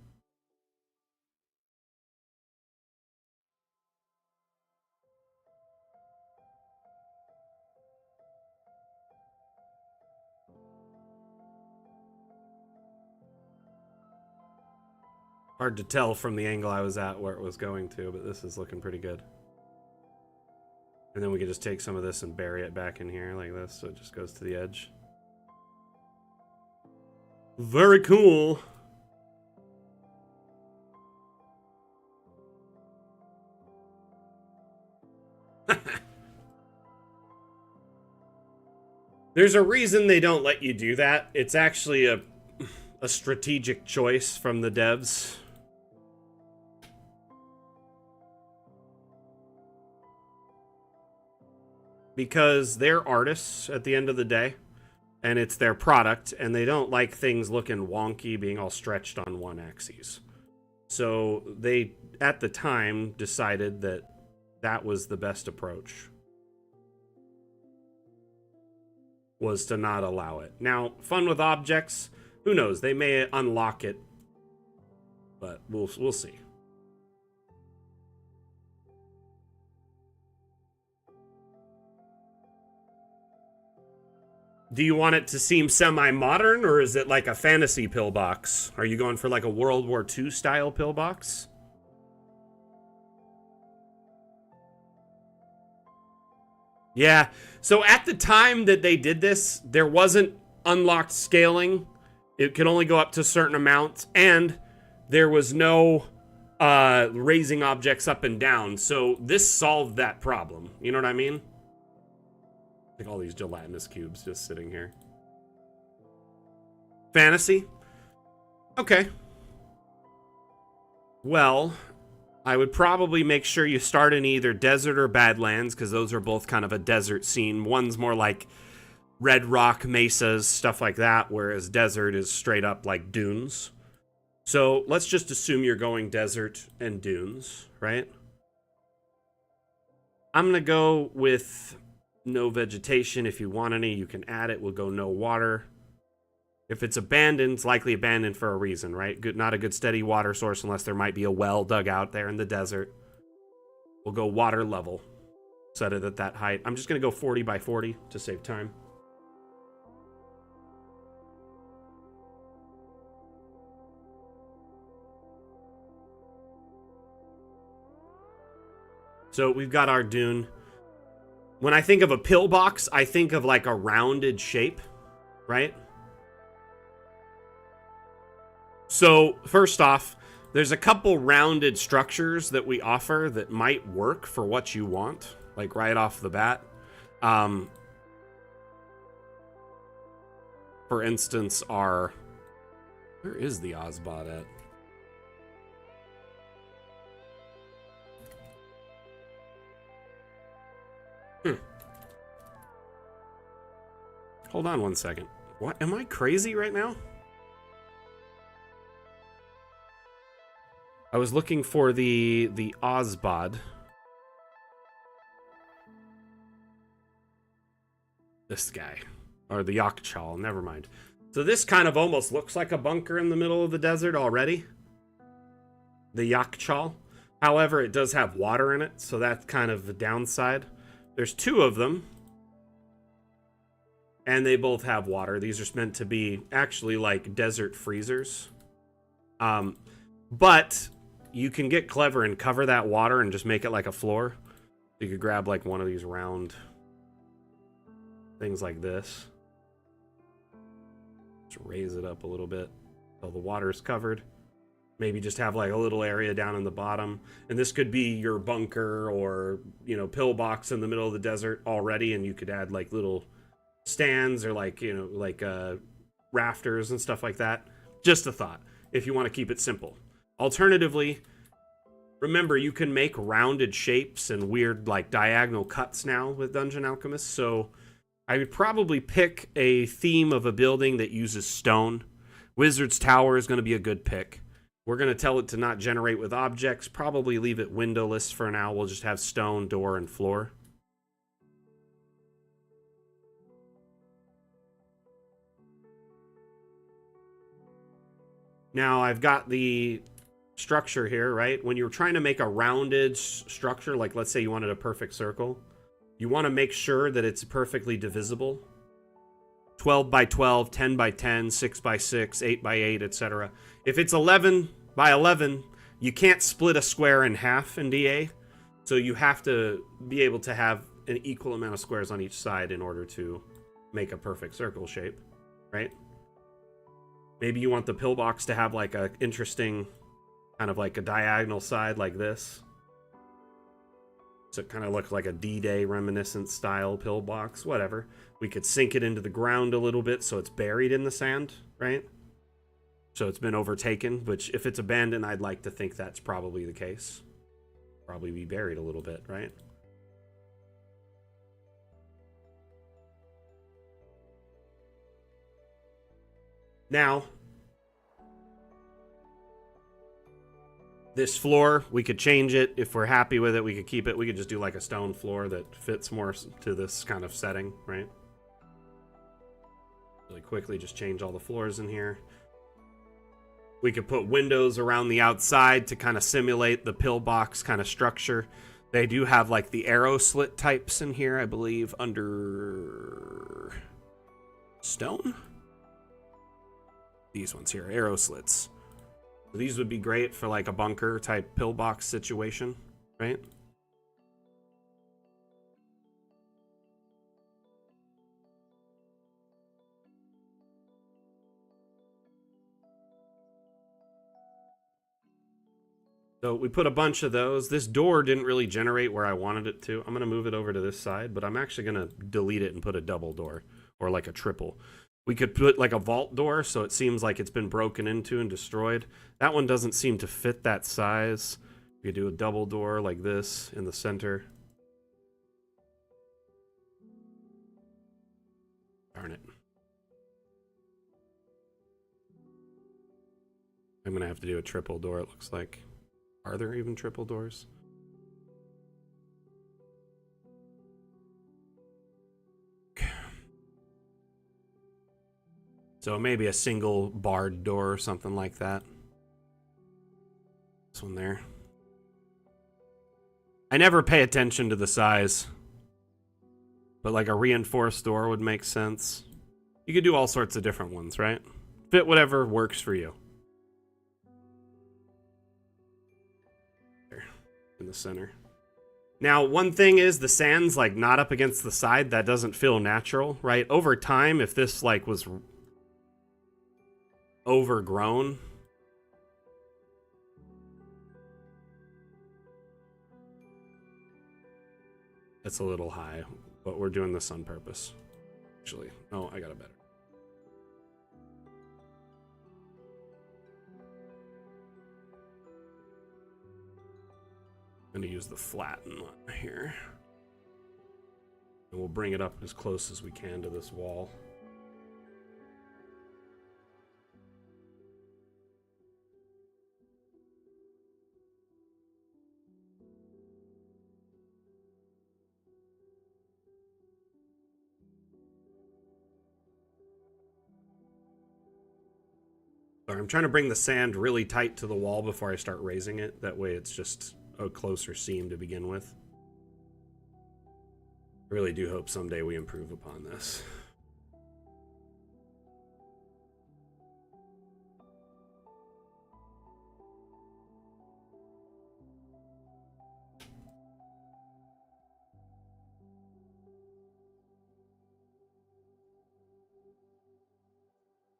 Hard to tell from the angle I was at where it was going to, but this is looking pretty good. And then we could just take some of this and bury it back in here like this, so it just goes to the edge. Very cool. There's a reason they don't let you do that. It's actually a strategic choice from the devs. Because they're artists at the end of the day, and it's their product, and they don't like things looking wonky, being all stretched on one axis. So they, at the time, decided that that was the best approach, was to not allow it. Now, fun with objects, who knows? They may unlock it, but we'll see. Do you want it to seem semi-modern, or is it like a fantasy pillbox? Are you going for like a World War II style pillbox? Yeah, so at the time that they did this, there wasn't unlocked scaling. It could only go up to a certain amount, and there was no raising objects up and down. So this solved that problem. You know what I mean? Like all these gelatinous cubes just sitting here. Fantasy? Okay. Well, I would probably make sure you start in either desert or Badlands, because those are both kind of a desert scene. One's more like red rock mesas, stuff like that, whereas desert is straight up like dunes. So let's just assume you're going desert and dunes, right? I'm going to go with no vegetation. If you want any, you can add it. We'll go no water. If it's abandoned, it's likely abandoned for a reason, right? Good, not a good steady water source unless there might be a well dug out there in the desert. We'll go water level. Set it at that height. I'm just going to go 40 by 40 to save time. So we've got our dune. When I think of a pillbox, I think of like a rounded shape, right? So first off, There's a couple rounded structures that we offer that might work for what you want, like right off the bat. For instance, where is the Ozbot at? Hold on one second. What? Am I crazy right now? I was looking for the Ozbod. This guy. Or the Yakchal, never mind. So this kind of almost looks like a bunker in the middle of the desert already. The Yakchal. However, it does have water in it, so that's kind of the downside. There's two of them. And they both have water. These are meant to be actually like desert freezers. But you can get clever and cover that water and just make it like a floor. You could grab like one of these round things like this. Just raise it up a little bit so the water is covered. Maybe just have like a little area down in the bottom. And this could be your bunker or, you know, pillbox in the middle of the desert already. And you could add like little stands or like, you know, like rafters and stuff like that. Just a thought if you want to keep it simple. Alternatively, remember you can make rounded shapes and weird like diagonal cuts now with Dungeon Alchemist. So I would probably pick a theme of a building that uses stone. Wizard's Tower is going to be a good pick. We're going to tell it to not generate with objects. Probably leave it windowless for now. We'll just have stone, door, and floor. Now, I've got the structure here, right? When you're trying to make a rounded structure, like let's say you wanted a perfect circle, you want to make sure that it's perfectly divisible. 12 by 12, 10 by 10, 6 by 6, 8 by 8, etc. If it's 11 by 11, you can't split a square in half in DA. So you have to be able to have an equal amount of squares on each side in order to make a perfect circle shape, right? Maybe you want the pillbox to have like a interesting kind of like a diagonal side like this. So it kind of looks like a D-Day reminiscent style pillbox, whatever. We could sink it into the ground a little bit so it's buried in the sand, right? So it's been overtaken, which if it's abandoned, I'd like to think that's probably the case. Probably be buried a little bit, right? Now, this floor, we could change it. If we're happy with it, we could keep it. We could just do like a stone floor that fits more to this kind of setting, right? Really quickly, just change all the floors in here. We could put windows around the outside to kind of simulate the pillbox kind of structure. They do have like the arrow slit types in here, I believe, under stone. These ones here, arrow slits. These would be great for like a bunker type pillbox situation, right? So we put a bunch of those. This door didn't really generate where I wanted it to. I'm going to move it over to this side, but I'm actually going to delete it and put a double door or like a triple. We could put like a vault door so it seems like it's been broken into and destroyed. That one doesn't seem to fit that size. We could do a double door like this in the center. Darn it. I'm going to have to do a triple door, it looks like. Are there even triple doors? So maybe a single barred door or something like that. This one there. I never pay attention to the size. But like a reinforced door would make sense. You could do all sorts of different ones, right? Fit whatever works for you. There, in the center. Now, one thing is the sand's like not up against the side. That doesn't feel natural, right? Over time, if this like was overgrown, It's a little high, but we're doing this on purpose. Actually, no, I got it better. I'm going to use the flatten one here. And we'll bring it up as close as we can to this wall. Sorry, I'm trying to bring the sand really tight to the wall before I start raising it. That way it's just a closer seam to begin with. I really do hope someday we improve upon this.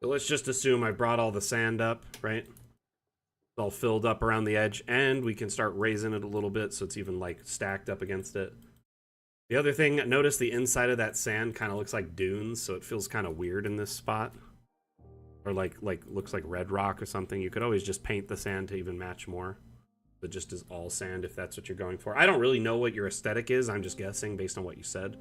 So let's just assume I brought all the sand up, right? It's all filled up around the edge, and we can start raising it a little bit so it's even like stacked up against it. The other thing, notice the inside of that sand kind of looks like dunes, so it feels kind of weird in this spot. Or like looks like red rock or something. You could always just paint the sand to even match more. But just as all sand if that's what you're going for. I don't really know what your aesthetic is. I'm just guessing based on what you said.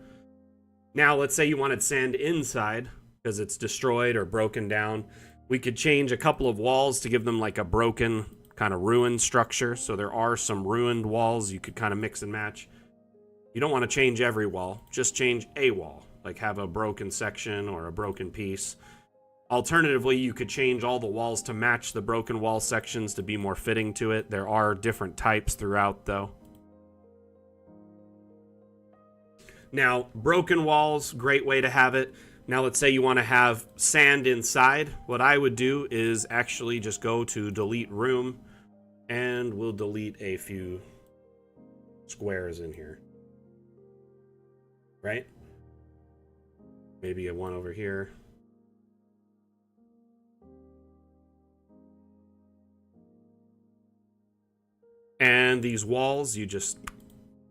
Now, let's say you wanted sand inside because it's destroyed or broken down. We could change a couple of walls to give them like a broken kind of ruined structure. So there are some ruined walls you could kind of mix and match. You don't want to change every wall, just change a wall, like have a broken section or a broken piece. Alternatively, you could change all the walls to match the broken wall sections to be more fitting to it. There are different types throughout, though. Now, broken walls, great way to have it. Now, let's say you want to have sand inside. What I would do is actually just go to delete room, and we'll delete a few squares in here. Right? Maybe a one over here. And these walls, you just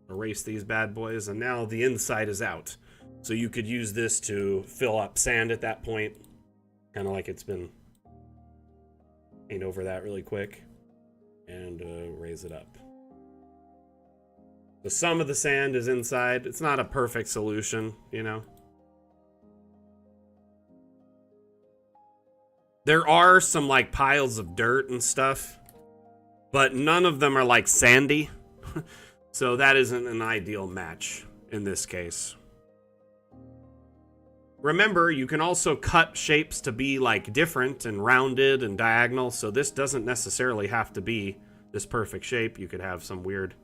erase these bad boys, and now the inside is out. So you could use this to fill up sand at that point. Kind of like it's been paint over that really quick. And raise it up. So some of the sand is inside. It's not a perfect solution, you know. There are some like piles of dirt and stuff, but none of them are like sandy. So that isn't an ideal match in this case. Remember, you can also cut shapes to be like different and rounded and diagonal. So this doesn't necessarily have to be this perfect shape. You could have some weird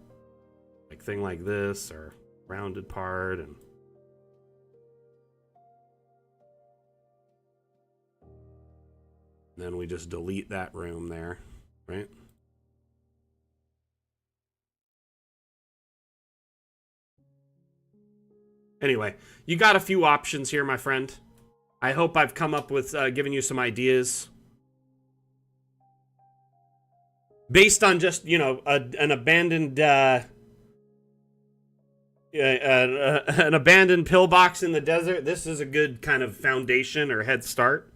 like thing like this or rounded part, and then we just delete that room there, right? Anyway, you got a few options here, my friend. I hope I've come up with giving you some ideas based on just, you know, an abandoned an abandoned pillbox in the desert. This is a good kind of foundation or head start.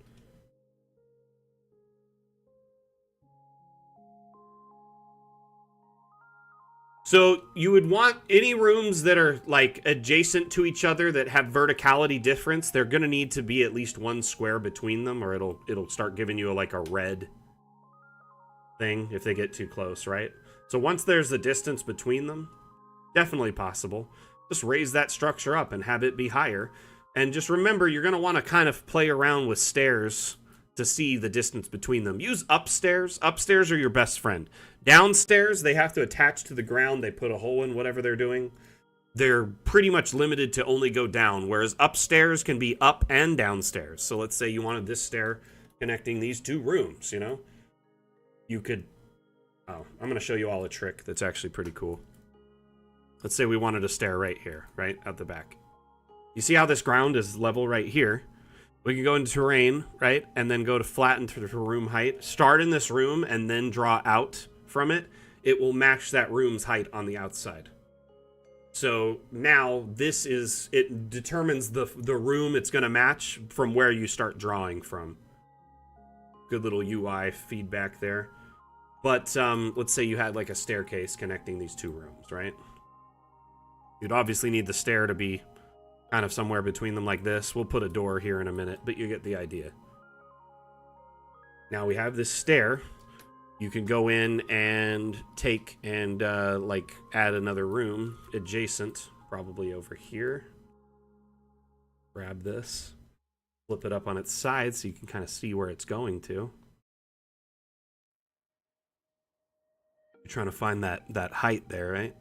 So you would want any rooms that are like adjacent to each other that have verticality difference. They're going to need to be at least one square between them, or it'll start giving you like a red thing if they get too close, right? So once there's the distance between them, definitely possible. Just raise that structure up and have it be higher. And just remember, you're going to want to kind of play around with stairs to see the distance between them. Use upstairs. Upstairs are your best friend. Downstairs, they have to attach to the ground. They put a hole in whatever they're doing. They're pretty much limited to only go down, whereas upstairs can be up and downstairs. So let's say you wanted this stair connecting these two rooms, you know? You could... Oh, I'm going to show you all a trick that's actually pretty cool. Let's say we wanted a stair right here, right at the back. You see how this ground is level right here? We can go into terrain, right? And then go to flatten to room height. Start in this room and then draw out from it. It will match that room's height on the outside. So now it determines the room it's going to match from where you start drawing from. Good little UI feedback there. But let's say you had like a staircase connecting these two rooms, right? You'd obviously need the stair to be kind of somewhere between them like this. We'll put a door here in a minute, but you get the idea. Now we have this stair. You can go in and take and like add another room adjacent, probably over here. Grab this, flip it up on its side so you can kind of see where it's going to. You're trying to find that height there, right?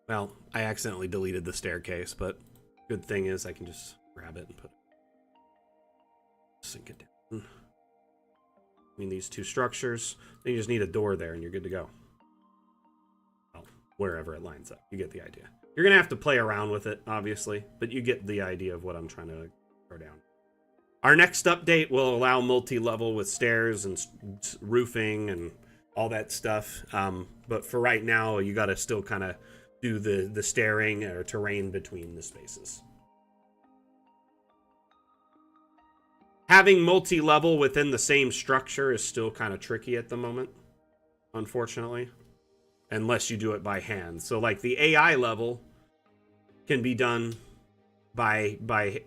Well, I accidentally deleted the staircase, but good thing is I can just grab it and put it, sink it down between these two structures. Then you just need a door there and you're good to go. Well, wherever it lines up. You get the idea. You're going to have to play around with it, obviously, but you get the idea of what I'm trying to throw down. Our next update will allow multi-level with stairs and roofing and all that stuff. But for right now, you got to still kind of do the stairing or terrain between the spaces. Having multi-level within the same structure is still kind of tricky at the moment, unfortunately, unless you do it by hand. So like the AI level can be done by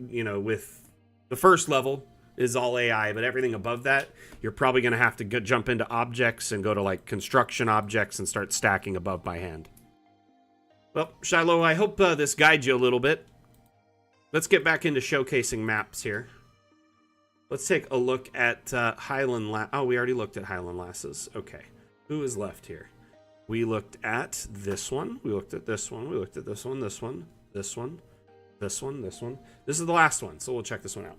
you know, with the first level is all AI, but everything above that, you're probably going to have to jump into objects and go to like construction objects and start stacking above by hand. Well, Shiloh, I hope this guides you a little bit. Let's get back into showcasing maps here. Let's take a look at Highland Lass. Oh, we already looked at Highland Lasses. Okay. Who is left here? We looked at this one. We looked at this one. We looked at this one, this one, this one, this one, this one. This is the last one, so we'll check this one out.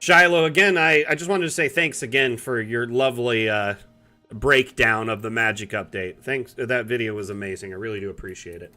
Shiloh, again, I just wanted to say thanks again for your lovely breakdown of the Magic update. Thanks. That video was amazing. I really do appreciate it.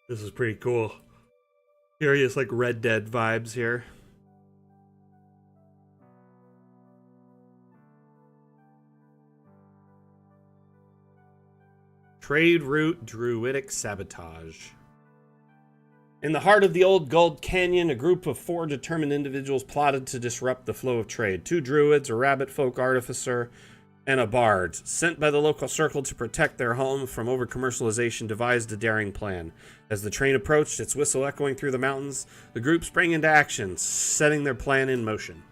This is pretty cool. Curious, like Red Dead vibes here. Trade route druidic sabotage. In the heart of the old Gold Canyon, a group of 4 determined individuals plotted to disrupt the flow of trade. 2 druids, a rabbit folk artificer, and a bard, sent by the local circle to protect their home from over-commercialization, devised a daring plan. As the train approached, its whistle echoing through the mountains, the group sprang into action, setting their plan in motion.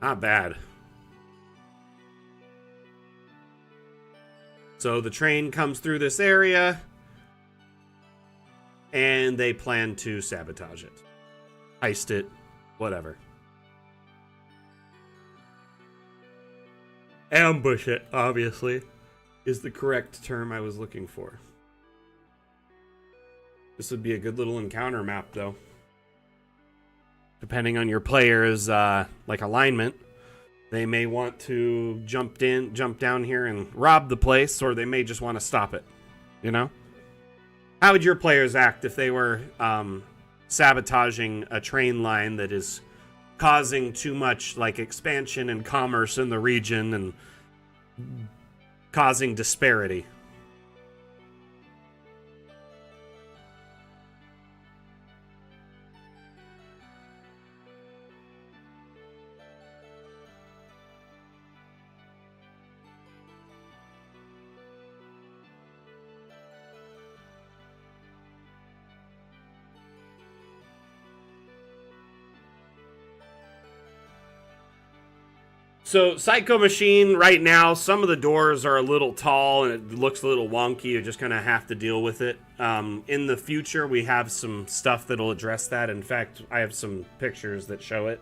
Not bad. So the train comes through this area, and they plan to sabotage it. Heist it, whatever. Ambush it, obviously, is the correct term I was looking for. This would be a good little encounter map, though. Depending on your player's like alignment, they may want to jump down here and rob the place, or they may just want to stop it. You know? How would your players act if they were sabotaging a train line that is causing too much like expansion and commerce in the region and causing disparity? So, Psycho Machine, right now, some of the doors are a little tall and it looks a little wonky. You're just going to have to deal with it. In the future, we have some stuff that'll address that. In fact, I have some pictures that show it.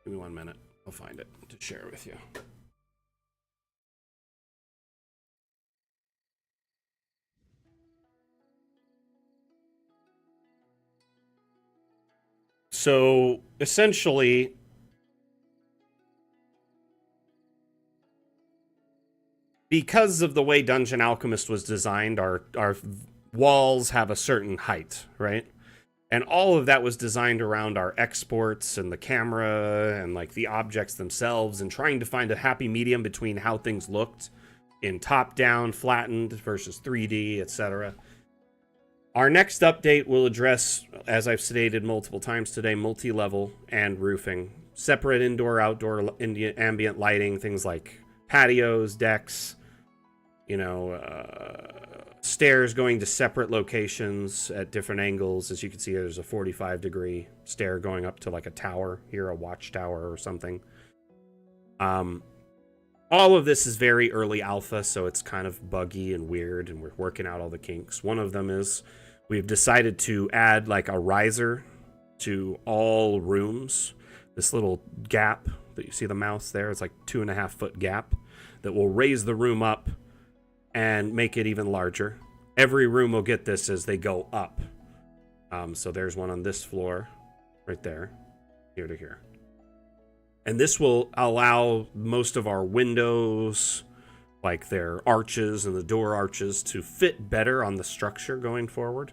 Give me 1 minute. I'll find it to share with you. So essentially, because of the way Dungeon Alchemist was designed, our walls have a certain height, right? And all of that was designed around our exports and the camera and like the objects themselves, and trying to find a happy medium between how things looked in top-down, flattened versus 3D, etc. Our next update will address, as I've stated multiple times today, multi-level and roofing. Separate indoor, outdoor, ambient lighting, things like patios, decks, stairs going to separate locations at different angles. As you can see, there's a 45-degree stair going up to like a tower here, a watchtower or something. All of this is very early alpha, so it's kind of buggy and weird, and we're working out all the kinks. One of them is we've decided to add like a riser to all rooms. This little gap that you see the mouse there, it's like 2.5-foot gap that will raise the room up and make it even larger. Every room will get this as they go up. So there's one on this floor right there, here to here. And this will allow most of our windows, like their arches and the door arches, to fit better on the structure going forward.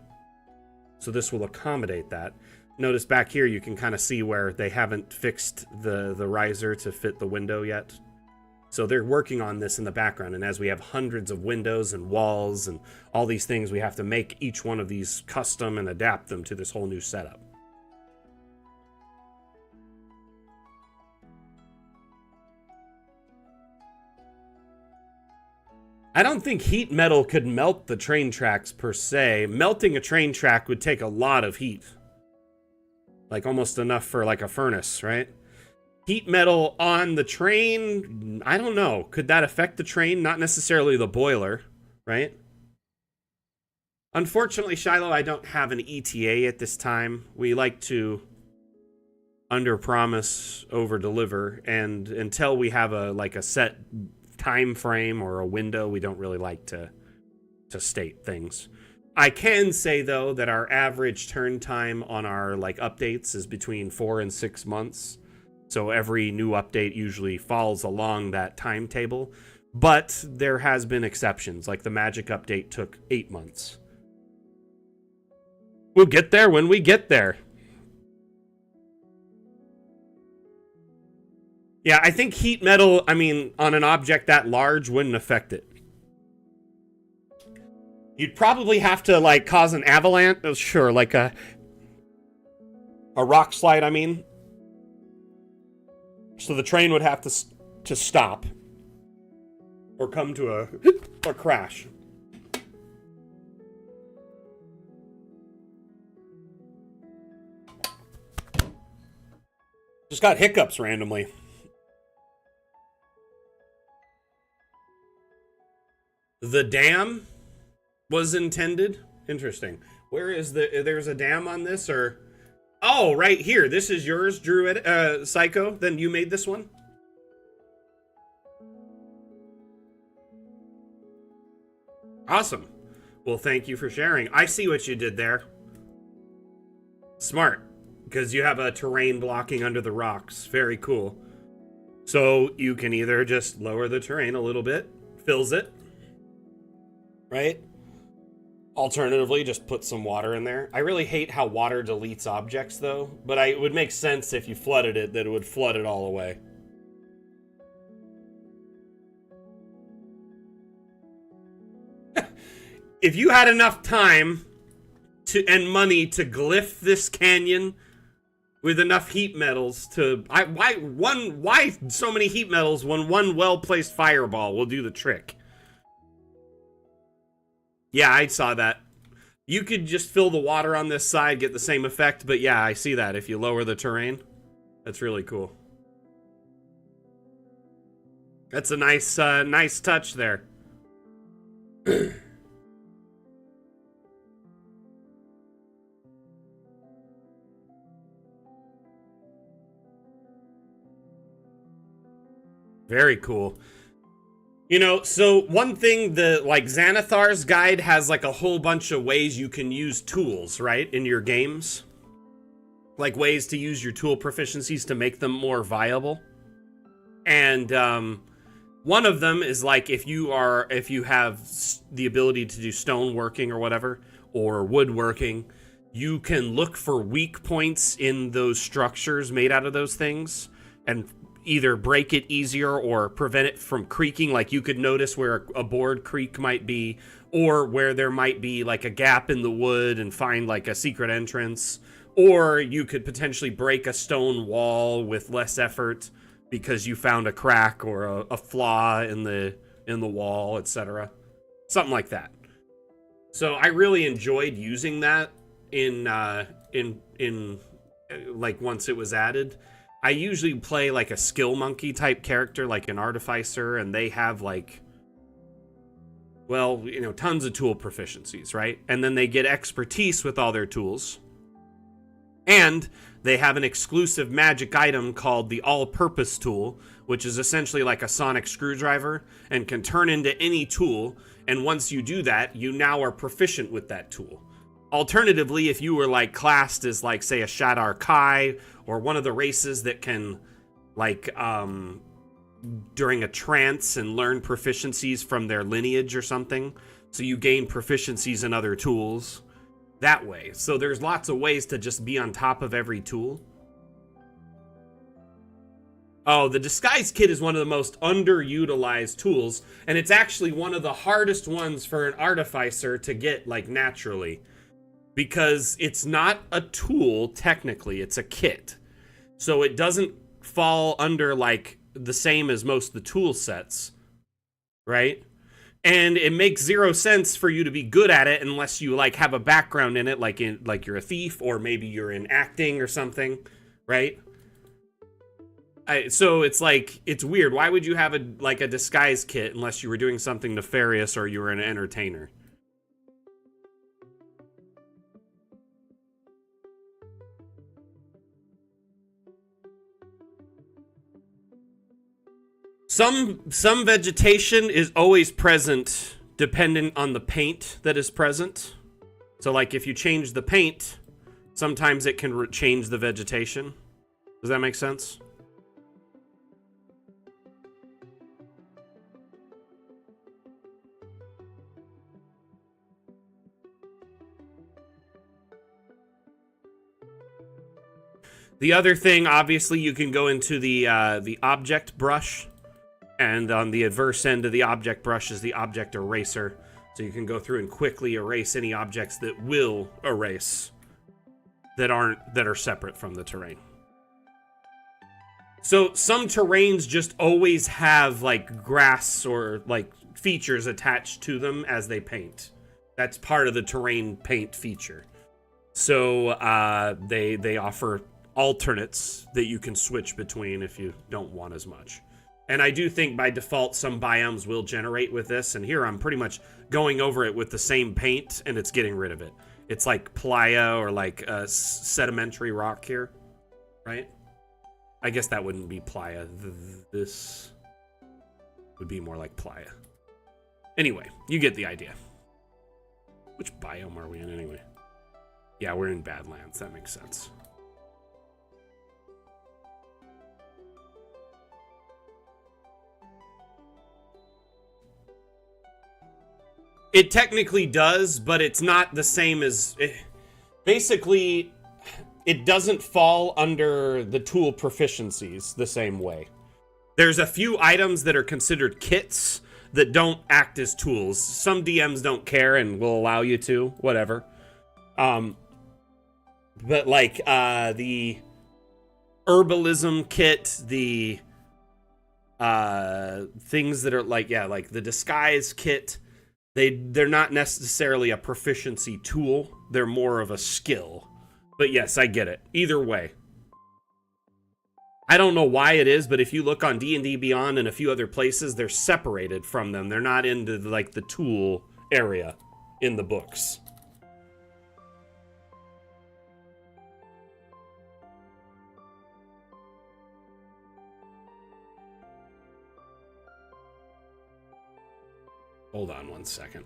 So this will accommodate that. Notice back here you can kind of see where they haven't fixed the riser to fit the window yet. So they're working on this in the background, and as we have hundreds of windows and walls and all these things, we have to make each one of these custom and adapt them to this whole new setup. I don't think heat metal could melt the train tracks per se. Melting a train track would take a lot of heat. Like almost enough for like a furnace, right? Heat metal on the train, I don't know. Could that affect the train? Not necessarily the boiler, right? Unfortunately, Shiloh, I don't have an ETA at this time. We like to under-promise, over-deliver, and until we have a set time frame or a window, we don't really like to state things. I can say though that our average turn time on our updates is between 4 and 6 months. So every new update usually falls along that timetable, but there has been exceptions. Like the Magic update took 8 months. We'll get there when we get there. Yeah, I think heat metal, on an object that large wouldn't affect it. You'd probably have to, cause an avalanche. Oh, sure, like a rock slide, So the train would have to stop. Or come to a crash. Just got hiccups randomly. The dam was intended? Interesting. Where is there's a dam on this, or... Oh, right here. This is yours, Druid, Psycho? Then you made this one? Awesome. Well, thank you for sharing. I see what you did there. Smart. Because you have a terrain blocking under the rocks. Very cool. So you can either just lower the terrain a little bit, fills it, right? Alternatively, just put some water in there. I really hate how water deletes objects, though. But it would make sense if you flooded it, that it would flood it all away. If you had enough time and money to glyph this canyon with enough heat metals to... Why so many heat metals when one well-placed fireball will do the trick? Yeah, I saw that. You could just fill the water on this side, get the same effect, but yeah, I see that if you lower the terrain. That's really cool. That's a nice touch there. Very cool. You know, so one thing, the like Xanathar's guide has like a whole bunch of ways you can use tools, right, in your games. Like ways to use your tool proficiencies to make them more viable. And one of them is like if you have the ability to do stone working or whatever, or woodworking, you can look for weak points in those structures made out of those things and either break it easier or prevent it from creaking. Like you could notice where a board creak might be, or where there might be like a gap in the wood and find like a secret entrance, or you could potentially break a stone wall with less effort because you found a crack or a flaw in the wall, etc. Something like that. So I really enjoyed using that in like once it was added. I usually play like a skill monkey type character, like an artificer, and they have like, well, you know, tons of tool proficiencies, right? And then they get expertise with all their tools. And they have an exclusive magic item called the all-purpose tool, which is essentially like a sonic screwdriver and can turn into any tool. And once you do that, you now are proficient with that tool. Alternatively, if you were like classed as like, say, a Shadar Kai or one of the races that can like during a trance and learn proficiencies from their lineage or something, so you gain proficiencies in other tools that way. So there's lots of ways to just be on top of every tool. Oh, the Disguise Kit is one of the most underutilized tools, and it's actually one of the hardest ones for an artificer to get, like, naturally. Because it's not a tool, technically, it's a kit. So it doesn't fall under, like, the same as most of the tool sets, right? And it makes zero sense for you to be good at it unless you like have a background in it, like you're a thief, or maybe you're in acting or something, right? So it's like, it's weird. Why would you have a disguise kit unless you were doing something nefarious or you were an entertainer? Some vegetation is always present dependent on the paint that is present. So like if you change the paint, sometimes it can change the vegetation. Does that make sense? The other thing, obviously, you can go into the object brush. And on the adverse end of the object brush is the object eraser. So you can go through and quickly erase any objects that will erase that are separate from the terrain. So some terrains just always have like grass or like features attached to them as they paint. That's part of the terrain paint feature. So they offer alternates that you can switch between if you don't want as much. And I do think by default some biomes will generate with this, and here I'm pretty much going over it with the same paint and it's getting rid of it. It's like playa or like sedimentary rock here, right? I guess that wouldn't be playa. This would be more like playa. Anyway, you get the idea. Which biome are we in anyway? Yeah, we're in Badlands. That makes sense. It technically does, but it's not the same as... Basically, it doesn't fall under the tool proficiencies the same way. There's a few items that are considered kits that don't act as tools. Some DMs don't care and will allow you to, whatever. But like the herbalism kit, the things that are like, yeah, like the disguise kit, they're not necessarily a proficiency tool. They're more of a skill. But yes, I get it. Either way. I don't know why it is, but if you look on D&D Beyond and a few other places, they're separated from them. They're not into like the tool area in the books. Hold on one second.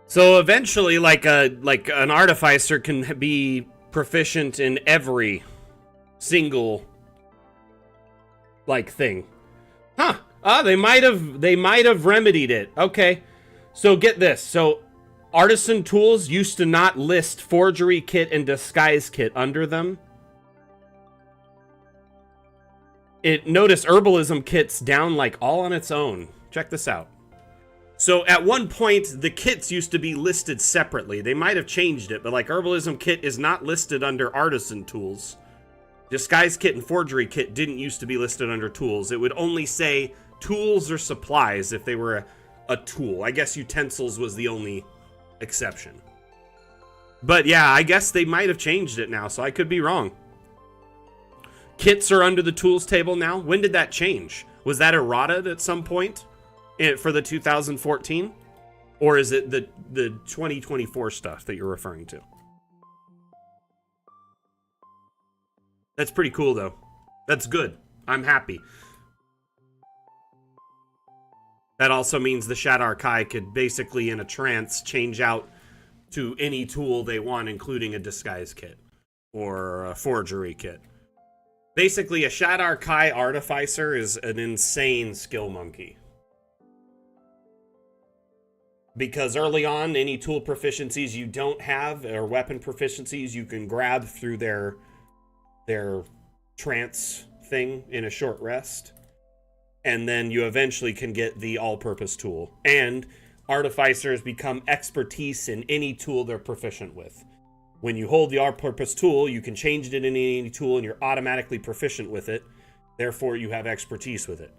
So eventually, like an artificer can be proficient in every single thing. Huh. They might have remedied it. Okay. So get this. So artisan tools used to not list forgery kit and disguise kit under them. Notice herbalism kit's down like all on its own. Check this out. So at one point, the kits used to be listed separately. They might have changed it, but like herbalism kit is not listed under artisan tools. Disguise kit and forgery kit didn't used to be listed under tools. It would only say tools or supplies if they were a tool. I guess utensils was the only exception. But yeah, I guess they might have changed it now, so I could be wrong. Kits are under the tools table now. When did that change? Was that errata at some point? For the 2014, or is it the 2024 stuff that you're referring to? That's pretty cool, though. That's good. I'm happy. That also means the Shadar Kai could basically, in a trance, change out to any tool they want, including a disguise kit or a forgery kit. Basically, a Shadar Kai artificer is an insane skill monkey. Because early on, any tool proficiencies you don't have, or weapon proficiencies, you can grab through their trance thing in a short rest. And then you eventually can get the all-purpose tool. And artificers become expertise in any tool they're proficient with. When you hold the all-purpose tool, you can change it in any tool and you're automatically proficient with it. Therefore, you have expertise with it.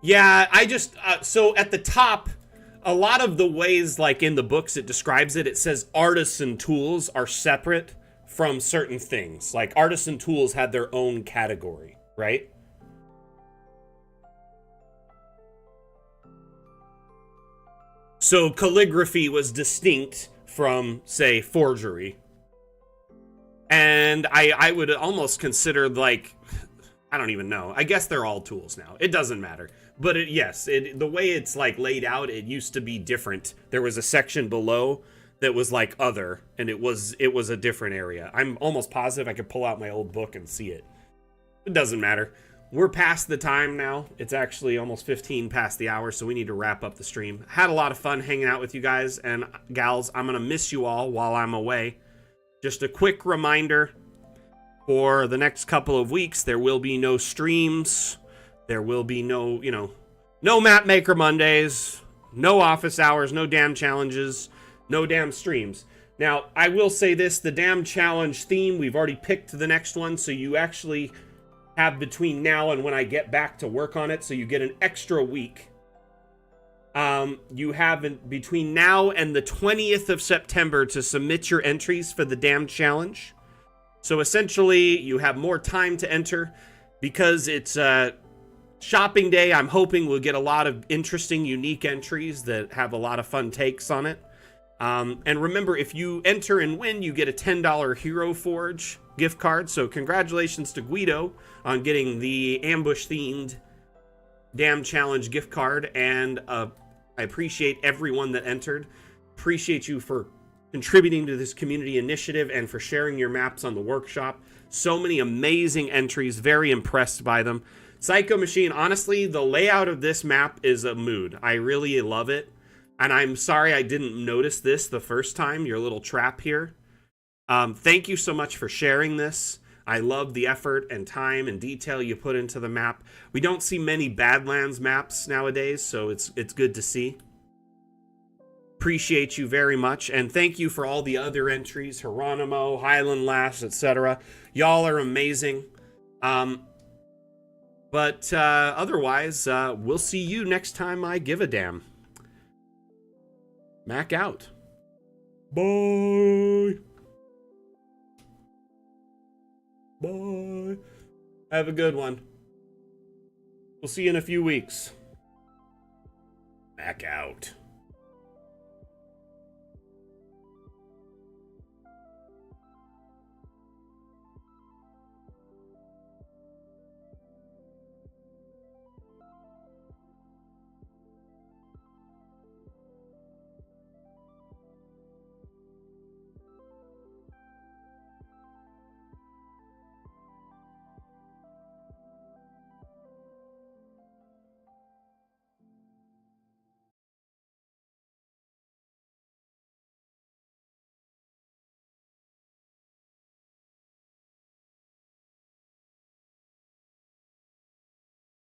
Yeah, I just, so at the top, a lot of the ways, like in the books it describes it, it says artisan tools are separate from certain things. Like artisan tools had their own category, right? So calligraphy was distinct from, say, forgery. And I would almost consider, like, I don't even know. I guess they're all tools now. It doesn't matter. But yes, the way it's like laid out, it used to be different. There was a section below that was like other, and it was a different area. I'm almost positive I could pull out my old book and see it. It doesn't matter. We're past the time now. It's actually almost 15 past the hour, so we need to wrap up the stream. Had a lot of fun hanging out with you guys and gals. I'm going to miss you all while I'm away. Just a quick reminder, for the next couple of weeks, there will be no streams. There will be no, no Map Maker Mondays, no office hours, no damn challenges, no damn streams. Now, I will say this, the damn challenge theme, we've already picked the next one, so you actually have between now and when I get back to work on it, so you get an extra week. You have between now and the 20th of September to submit your entries for the damn challenge. So essentially, you have more time to enter because it's shopping day. I'm hoping we'll get a lot of interesting, unique entries that have a lot of fun takes on it. And remember, if you enter and win, you get a $10 Hero Forge gift card. So congratulations to Guido on getting the ambush-themed damn challenge gift card. And I appreciate everyone that entered. Appreciate you for contributing to this community initiative and for sharing your maps on the workshop. So many amazing entries. Very impressed by them. Psycho Machine, honestly, the layout of this map is a mood. I really love it. And I'm sorry I didn't notice this the first time, your little trap here. Thank you so much for sharing this. I love the effort and time and detail you put into the map. We don't see many Badlands maps nowadays, so it's good to see. Appreciate you very much, and thank you for all the other entries, Geronimo, Highland Lass, etc. Y'all are amazing. But otherwise, we'll see you next time I give a damn. Mac out. Bye. Bye. Have a good one. We'll see you in a few weeks. Mac out.